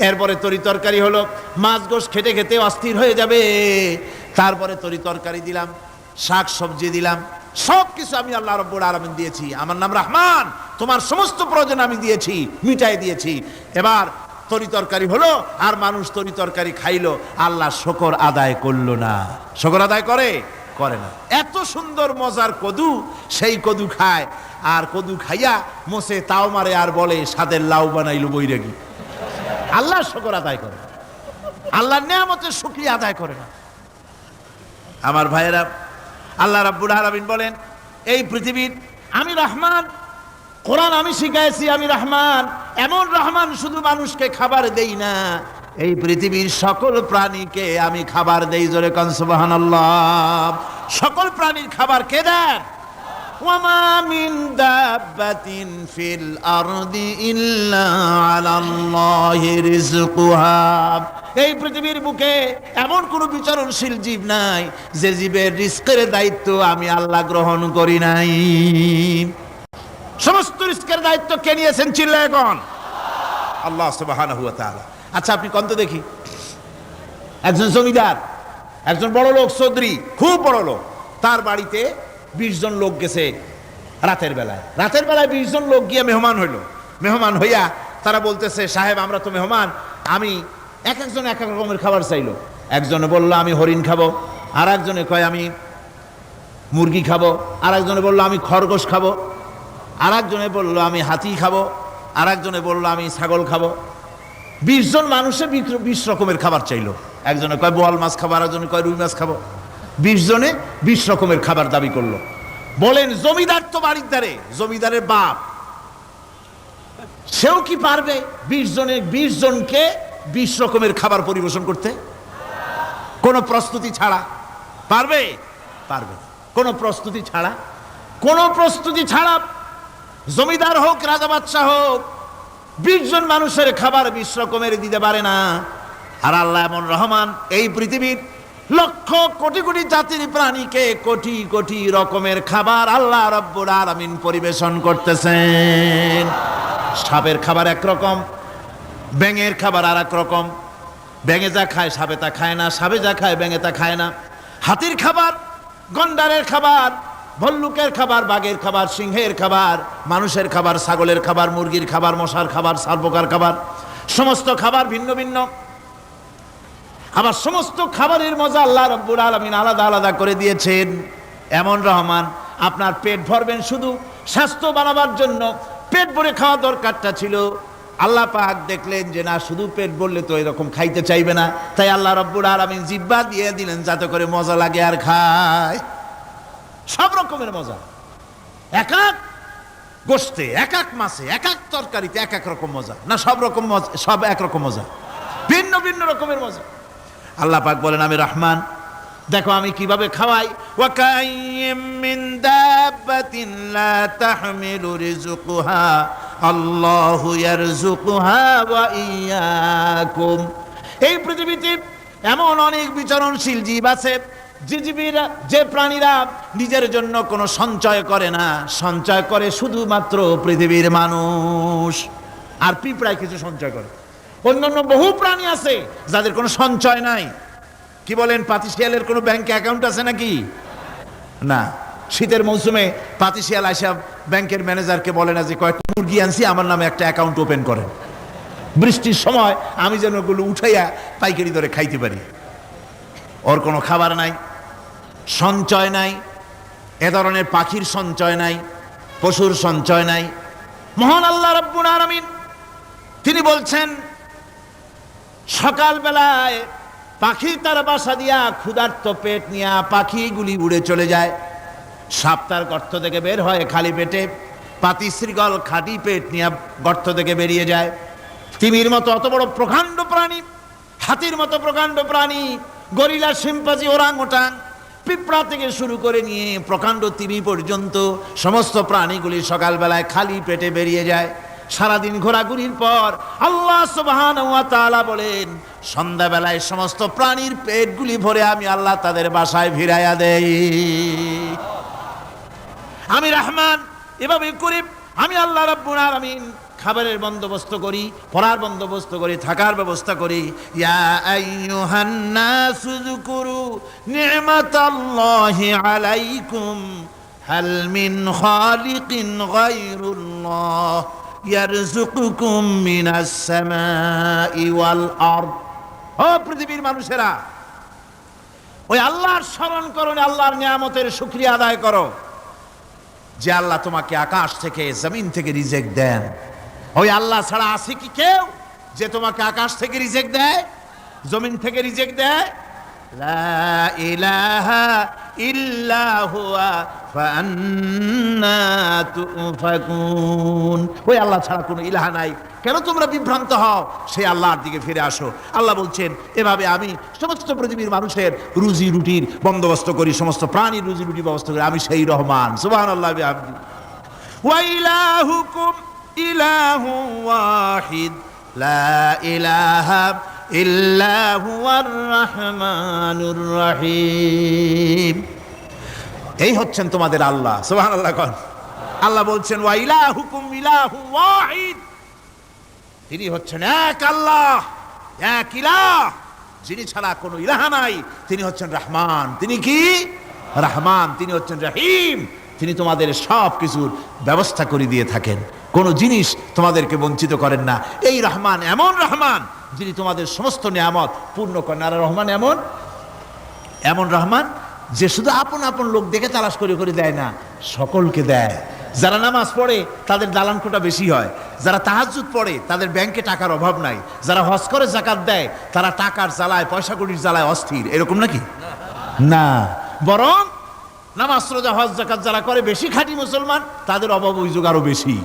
এরপরে তরি তরকারি হলো, মাছ গোশ খেতে খেতে অস্থির হয়ে যাবে, তারপরে তরি তরকারি দিলাম, শাক সবজি দিলাম, সব কিছু আমি আল্লাহ রাব্বুল আলামিন দিয়েছি। আমার নাম রহমান, তোমার সমস্ত প্রয়োজন আমি দিয়েছি, মিটাই দিয়েছি। এবার তরি তরকারি হলো, আর মানুষ তরি তরকারি খাইলো, আল্লাহ শুকর আদায় করলো না। শুকর আদায় করে না। এত সুন্দর মজার কদু, সেই কদু খায়, আর কদু খাইয়া মোসে তাও মারে, আর বলে স্বাদের লাউ বানাইলো বৈরাগী। আল্লাহ শুকর আদায় করে, আল্লাহর নিয়ামতের শুকরিয়া আদায় করে না। আমার ভাইয়েরা, আল্লাহ রাব্বুল আলামিন বলেন, এই পৃথিবীর আমি রহমান, কোরআন আমি শিখাইছি আমি রহমান। এমন রহমান শুধু মানুষকে খাবার দেই না, এই পৃথিবীর সকল প্রাণীকে আমি খাবার দেই। জোরে কোন সুবহানাল্লাহ। সকল প্রাণীর খাবার কে দেন? ওয়ামা মিন দাব্বাতিন ফিল আরদি ইল্লা আলাল্লাহি রিজকুহা। এই পৃথিবীর বুকে এমন কোন বিচরণশীল জীব নাই যে জীবের রিজকের দায়িত্ব আমি আল্লাহ গ্রহণ করি নাই। সমস্ত রিজকের দায়িত্ব কে নিয়েছেন? চিল্লায় কোন? আল্লাহ সুবহানাহু ওয়া তাআলা। আচ্ছা আপনি কোন তো দেখি, একজন জমিদার, একজন বড় লোক, চৌধুরী, খুব বড় লোক, তার বাড়িতে 20 জন লোক গেছে রাতের বেলায়। 20 জন লোক গিয়ে মেহমান হইল। মেহমান হইয়া তারা বলতেছে, সাহেব আমরা তো মেহমান, আমি একজন এক এক রকমের খাবার চাইলো। একজনে বললো আমি হরিণ খাবো, আর একজনে কয় আমি মুরগি খাবো, আর একজনে বললো আমি খরগোশ খাবো, আর একজনে বললো আমি হাতি খাবো, আর একজনে বললো আমি ছাগল খাবো। 20 জন মানুষে 20 রকমের খাবার চাইলো। একজনে কয় বোয়াল মাছ খাবো, আর একজনে কয় রুই মাছ খাবো। 20 জনে 20 রকমের খাবার দাবি করলো। বলেন জমিদার তো বাড়ির ধারে, জমিদারের বাপ, সেও কি পারবে 20 জনকে 20 রকমের খাবার পরিবেশন করতে? কোন প্রস্তুতি ছাড়া পারবে? পারবে। কোন প্রস্তুতি ছাড়া জমিদার হোক, রাজা বাদশাহ হোক, 20 জন মানুষের খাবার 20 রকমের দিতে পারে না। আর আল্লাহ এমন রহমান, এই পৃথিবীর লক্ষ কোটি কোটি জাতির প্রাণীকে কোটি কোটি রকমের খাবার আল্লাহ রাব্বুল আলামিন পরিবেশন করতেছেন। সাপের খাবার একরকম, ব্যাঙের খাবার আর এক রকম। ব্যাঙে যা খায় সাপে তা খায় না, সাপে যা খায় ব্যাঙে তা খায় না। হাতির খাবার, গন্ডারের খাবার, ভল্লুকের খাবার, বাঘের খাবার, সিংহের খাবার, মানুষের খাবার, ছাগলের খাবার, মুরগির খাবার, মশার খাবার, সারপোকার খাবার, সমস্ত খাবার ভিন্ন ভিন্ন। আবার সমস্ত খাবারের মজা আল্লাহ রাব্বুল আলামিন আলাদা আলাদা করে দিয়েছেন। এমন রহমান, আপনার পেট ভরবেন শুধু স্বাস্থ্য বানাবার জন্য, পেট ভরে খাওয়া দরকারটা ছিল। আল্লাহ পাক দেখলেন যে না, শুধু পেট ভরলে তো এরকম খাইতে চাইবে না, তাই আল্লাহ রাব্বুল আলামিন জিহ্বা দিয়ে দিলেন যাতে করে মজা লাগে আর খায়। সব রকমের মজা, এক এক গোশতে, এক এক মাছে, এক এক তরকারিতে এক এক রকম মজা। না সব রকম মজা, সব একরকম মজা, ভিন্ন ভিন্ন রকমের মজা। আল্লাহ পাক বলেন আমি রহমান, দেখো আমি কিভাবে খাওয়াই। ওয়া কাইয়্যিম মিন দাব্বাতিন লা তাহমিলু রিজকুহা আল্লাহু ইয়ারযুকুহা ওয়া ইয়্যাকুম। এই পৃথিবীতে এমন অনেক বিচরণশীল জীব আছে, যে প্রাণীরা নিজের জন্য কোনো সঞ্চয় করে না, সঞ্চয় করে শুধুমাত্র পৃথিবীর মানুষ। আর পিঁপড়ায় কিছু সঞ্চয় করে। অন্যান্য বহু প্রাণী আছে যাদের কোনো সঞ্চয় নাই। কি বলেন, পাতিশিয়ালের কোনো ব্যাংকে অ্যাকাউন্ট আছে নাকি? না। শীতের মৌসুমে পাতিশিয়াল আসা ব্যাংকের ম্যানেজারকে বলে না যে কয়েকটা মুরগি আনছি, আমার নামে একটা অ্যাকাউন্ট ওপেন করেন, বৃষ্টির সময় আমি যেন ওগুলো উঠাইয়া পাইকারি দরে খাইতে পারি। ওর কোনো খাবার নাই, সঞ্চয় নাই। এ ধরনের পাখির সঞ্চয় নাই, পশুর সঞ্চয় নাই। মহান আল্লাহ রাব্বুল আলামিন তিনি বলছেন, সকালবেলায় পাখি তার বাসা দিয়া ক্ষুধার্ত পেট নিয়ে পাখিগুলি উড়ে চলে যায়। সাপ তার গর্ত থেকে বের হয় খালি পেটে, পাতি শৃগল খালি পেট নিয়ে গর্ত থেকে বেরিয়ে যায়। তিমির মতো অত বড় প্রকাণ্ড প্রাণী, হাতির মতো প্রকাণ্ড প্রাণী, গরিলা, শিম্পাঞ্জি, ওরাং ওটাং, পিঁপড়া থেকে শুরু করে নিয়ে প্রকাণ্ড তিমি পর্যন্ত সমস্ত প্রাণীগুলি সকালবেলায় খালি পেটে বেরিয়ে যায়। সারাদিন ঘোরাঘুরির পর আল্লাহ সুবহানাহু ওয়া তাআলা বলেন, সন্ধ্যাবেলায় সমস্ত প্রাণীর পেটগুলি ভরে আমি আল্লাহ তাদের বাসায় ফিরাইয়া দেই। আমি রহমান, এভাবে করে আমি আল্লাহ রাব্বুল আলামিন খাবারের বন্দোবস্ত করি, পড়ার বন্দোবস্ত করি, থাকার ব্যবস্থা করি। ইয়া আইয়ুহান নাসু যুকুরু নি'মাতাল্লাহি আলাইকুম হাল মিন খালিকিন গায়রুল্লাহ ইয়ারযুকুকুম মিনাস সামাই ওয়াল আরদ। ও পৃথিবীর মানুষেরা, ওই আল্লাহর স্মরণ করো, আল্লাহর নিয়ামতের শুকরিয়া আদায় করো যে আল্লাহ তোমাকে আকাশ থেকে জমিন থেকে রিজিক দেন। ওই আল্লাহ ছাড়া আছে কি কেউ যে তোমাকে আকাশ থেকে রিজিক দেয়, জমিন থেকে রিজিক দেয়? লা ইলাহা ইল্লা হুয়া ফাআন্না তুফাকুন। ওই আল্লাহ ছাড়া কোনো ইলাহা নাই, কেন তোমরা বিভ্রান্ত হও? সেই আল্লাহর দিকে ফিরে আসো। আল্লাহ বলছেন, এভাবে আমি সমস্ত পৃথিবীর মানুষের রুজি রুটির বন্দোবস্ত করি, সমস্ত প্রাণীর রুজি রুটি ব্যবস্থা করি। আমি সেই রহমান। সুবহানাল্লাহ বিহামদি। ওয়া ইলাহুকুম ইলাহু ওয়াহিদ লা ইলাহা ইল্লা হুয়ার রহমানুর রহিম। এই হচ্ছেন তোমাদের আল্লাহ। সুবহানাল্লাহ। কোন আল্লাহ বলছেন, ওয়া ইলাহুকুম ইলাহু ওয়াহিদ, তিনি হচ্ছেন এক আল্লাহ, এক ইলাহ, যিনি ছাড়া কোনো ইলাহা নাই। তিনি হচ্ছেন রহমান। তিনি কি? রহমান। তিনি হচ্ছেন রহিম। তিনি তোমাদের সব কিছুর ব্যবস্থা করে দিয়ে থাকেন, কোনো জিনিস তোমাদেরকে বঞ্চিত করেন না। এই রহমান এমন রহমান যিনি তোমাদের সমস্ত নিয়ামত পূর্ণ করেন। আর রহমান এমন রহমান যে শুধু আপন আপন লোক দেখে তালাশ করে করে দেয় না, সকলকে দেয়। যারা নামাজ পড়ে তাদের দালানকোটা বেশি হয়, যারা তাহাজ্জুদ পড়ে তাদের ব্যাংকে টাকার অভাব নাই, যারা হজ করে যাকাত দেয় তারা টাকার জ্বালায়, পয়সা কড়ির জ্বালায় অস্থির। এরকম নাকি? না, বরং নামাজ রোজা হজ যাকাত যারা করে, বেশি খাঁটি মুসলমান, তাদের অভাব অভিযোগ আরো বেশি।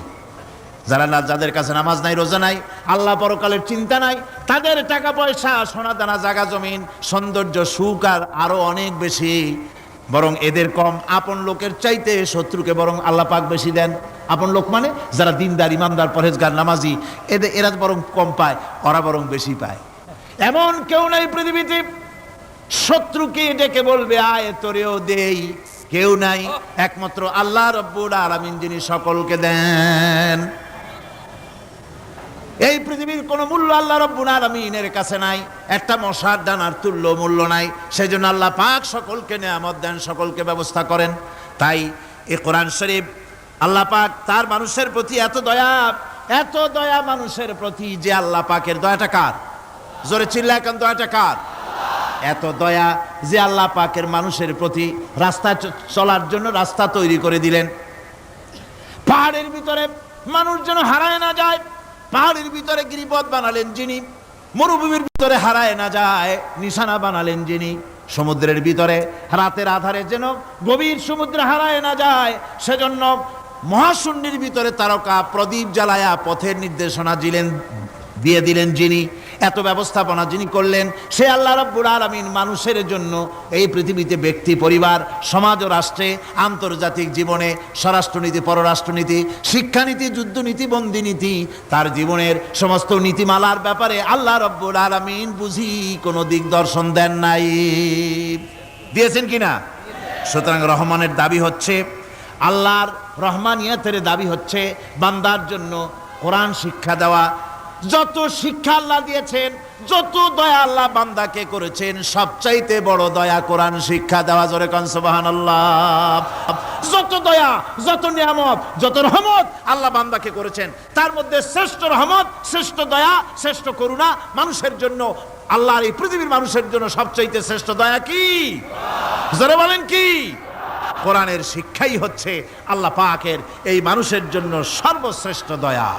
যাদের কাছে নামাজ নাই, রোজা নাই, আল্লাহ পরকালের চিন্তা নাই, তাদের টাকা পয়সা, সোনা দানা, জায়গা জমিন, সৌন্দর্য, সুখ আর আরো অনেক বেশি। বরং এদের কম। আপন লোকের চাইতে শত্রুকে বরং আল্লাহ পাক বেশি দেন। আপন লোক মানে যারা দিনদার, ইমানদার, পরহেজগার, নামাজি, এরা বরং কম পায়, ওরা বরং বেশি পায়। এমন কেউ নাই পৃথিবীতে শত্রুকে ডেকে বলবে আয় তোরেও দেই, কেউ নাই। একমাত্র আল্লাহ রব্বুল আলামিন যিনি সকলকে দেন। এই পৃথিবীর কোনো মূল্য আল্লাহ রব্বুল আলামিনের কাছে নাই, একটা মশার দানার তুল্য মূল্য নাই। সেই জন্য আল্লাহ পাক সকলকে নিয়ামত দেন, সকলকে ব্যবস্থা করেন। তাই এই কোরআন শরীফ আল্লাহ পাক তার মানুষের প্রতি এত দয়া মানুষের প্রতি, যে আল্লাহ পাকের দয়াটা কার? জোরে চিল্লায় কেন, দয়াটা কার? এত দয়া যে আল্লাহ পাকের মানুষের প্রতি রাস্তা চলার জন্য রাস্তা তৈরি করে দিলেন। পাহাড়ের ভিতরে মানুষ যেন হারায় না যায়, পাহাড়ের ভিতরে গিরিপথ বানালেন যিনি, মরুভূমির ভিতরে হারায় না যায় নিশানা বানালেন যিনি, সমুদ্রের ভিতরে রাতের আধারে যেন গভীর সমুদ্রে হারায় না যায় সেজন্য মহাশূন্যের ভিতরে তারকা প্রদীপ জ্বালায়া পথের নির্দেশনা দিয়ে দিলেন যিনি, এত ব্যবস্থাপনা যিনি করলেন, সে আল্লাহ রাব্বুল আলামিন মানুষের জন্য এই পৃথিবীতে ব্যক্তি, পরিবার, সমাজ ও রাষ্ট্রে, আন্তর্জাতিক জীবনে, স্বরাষ্ট্রনীতি, পররাষ্ট্রনীতি, শিক্ষানীতি, যুদ্ধনীতি, বন্দিনীতি, তার জীবনের সমস্ত নীতিমালার ব্যাপারে আল্লাহ রাব্বুল আলামিন বুঝি কোনো দিক দর্শন দেন নাই। দিয়েছেন কিনা? সুতরাং রহমানের দাবি হচ্ছে, আল্লাহর রহমানিয়তের দাবি হচ্ছে বান্দার জন্য কোরআন শিক্ষা দেওয়া। যত শিক্ষা আল্লাহ দিয়েছেন, যত দয়া আল্লাহ বান্দাকে করেছেন, সবচাইতে বড় দয়া কোরআন শিক্ষা দেওয়া। জোরে কোন সুবহানাল্লাহ। যত দয়া, যত নিয়ামত, যত রহমত আল্লাহ বান্দাকে করেছেন, তার মধ্যে শ্রেষ্ঠ রহমত, শ্রেষ্ঠ দয়া, শ্রেষ্ঠ করুণা মানুষের জন্য, আল্লাহর এই পৃথিবীর মানুষের জন্য সবচাইতে শ্রেষ্ঠ দয়া কি? জোরে বলেন কি? কোরআনের শিক্ষাই হচ্ছে আল্লাহ পাকের এই মানুষের জন্য সর্বশ্রেষ্ঠ দয়া।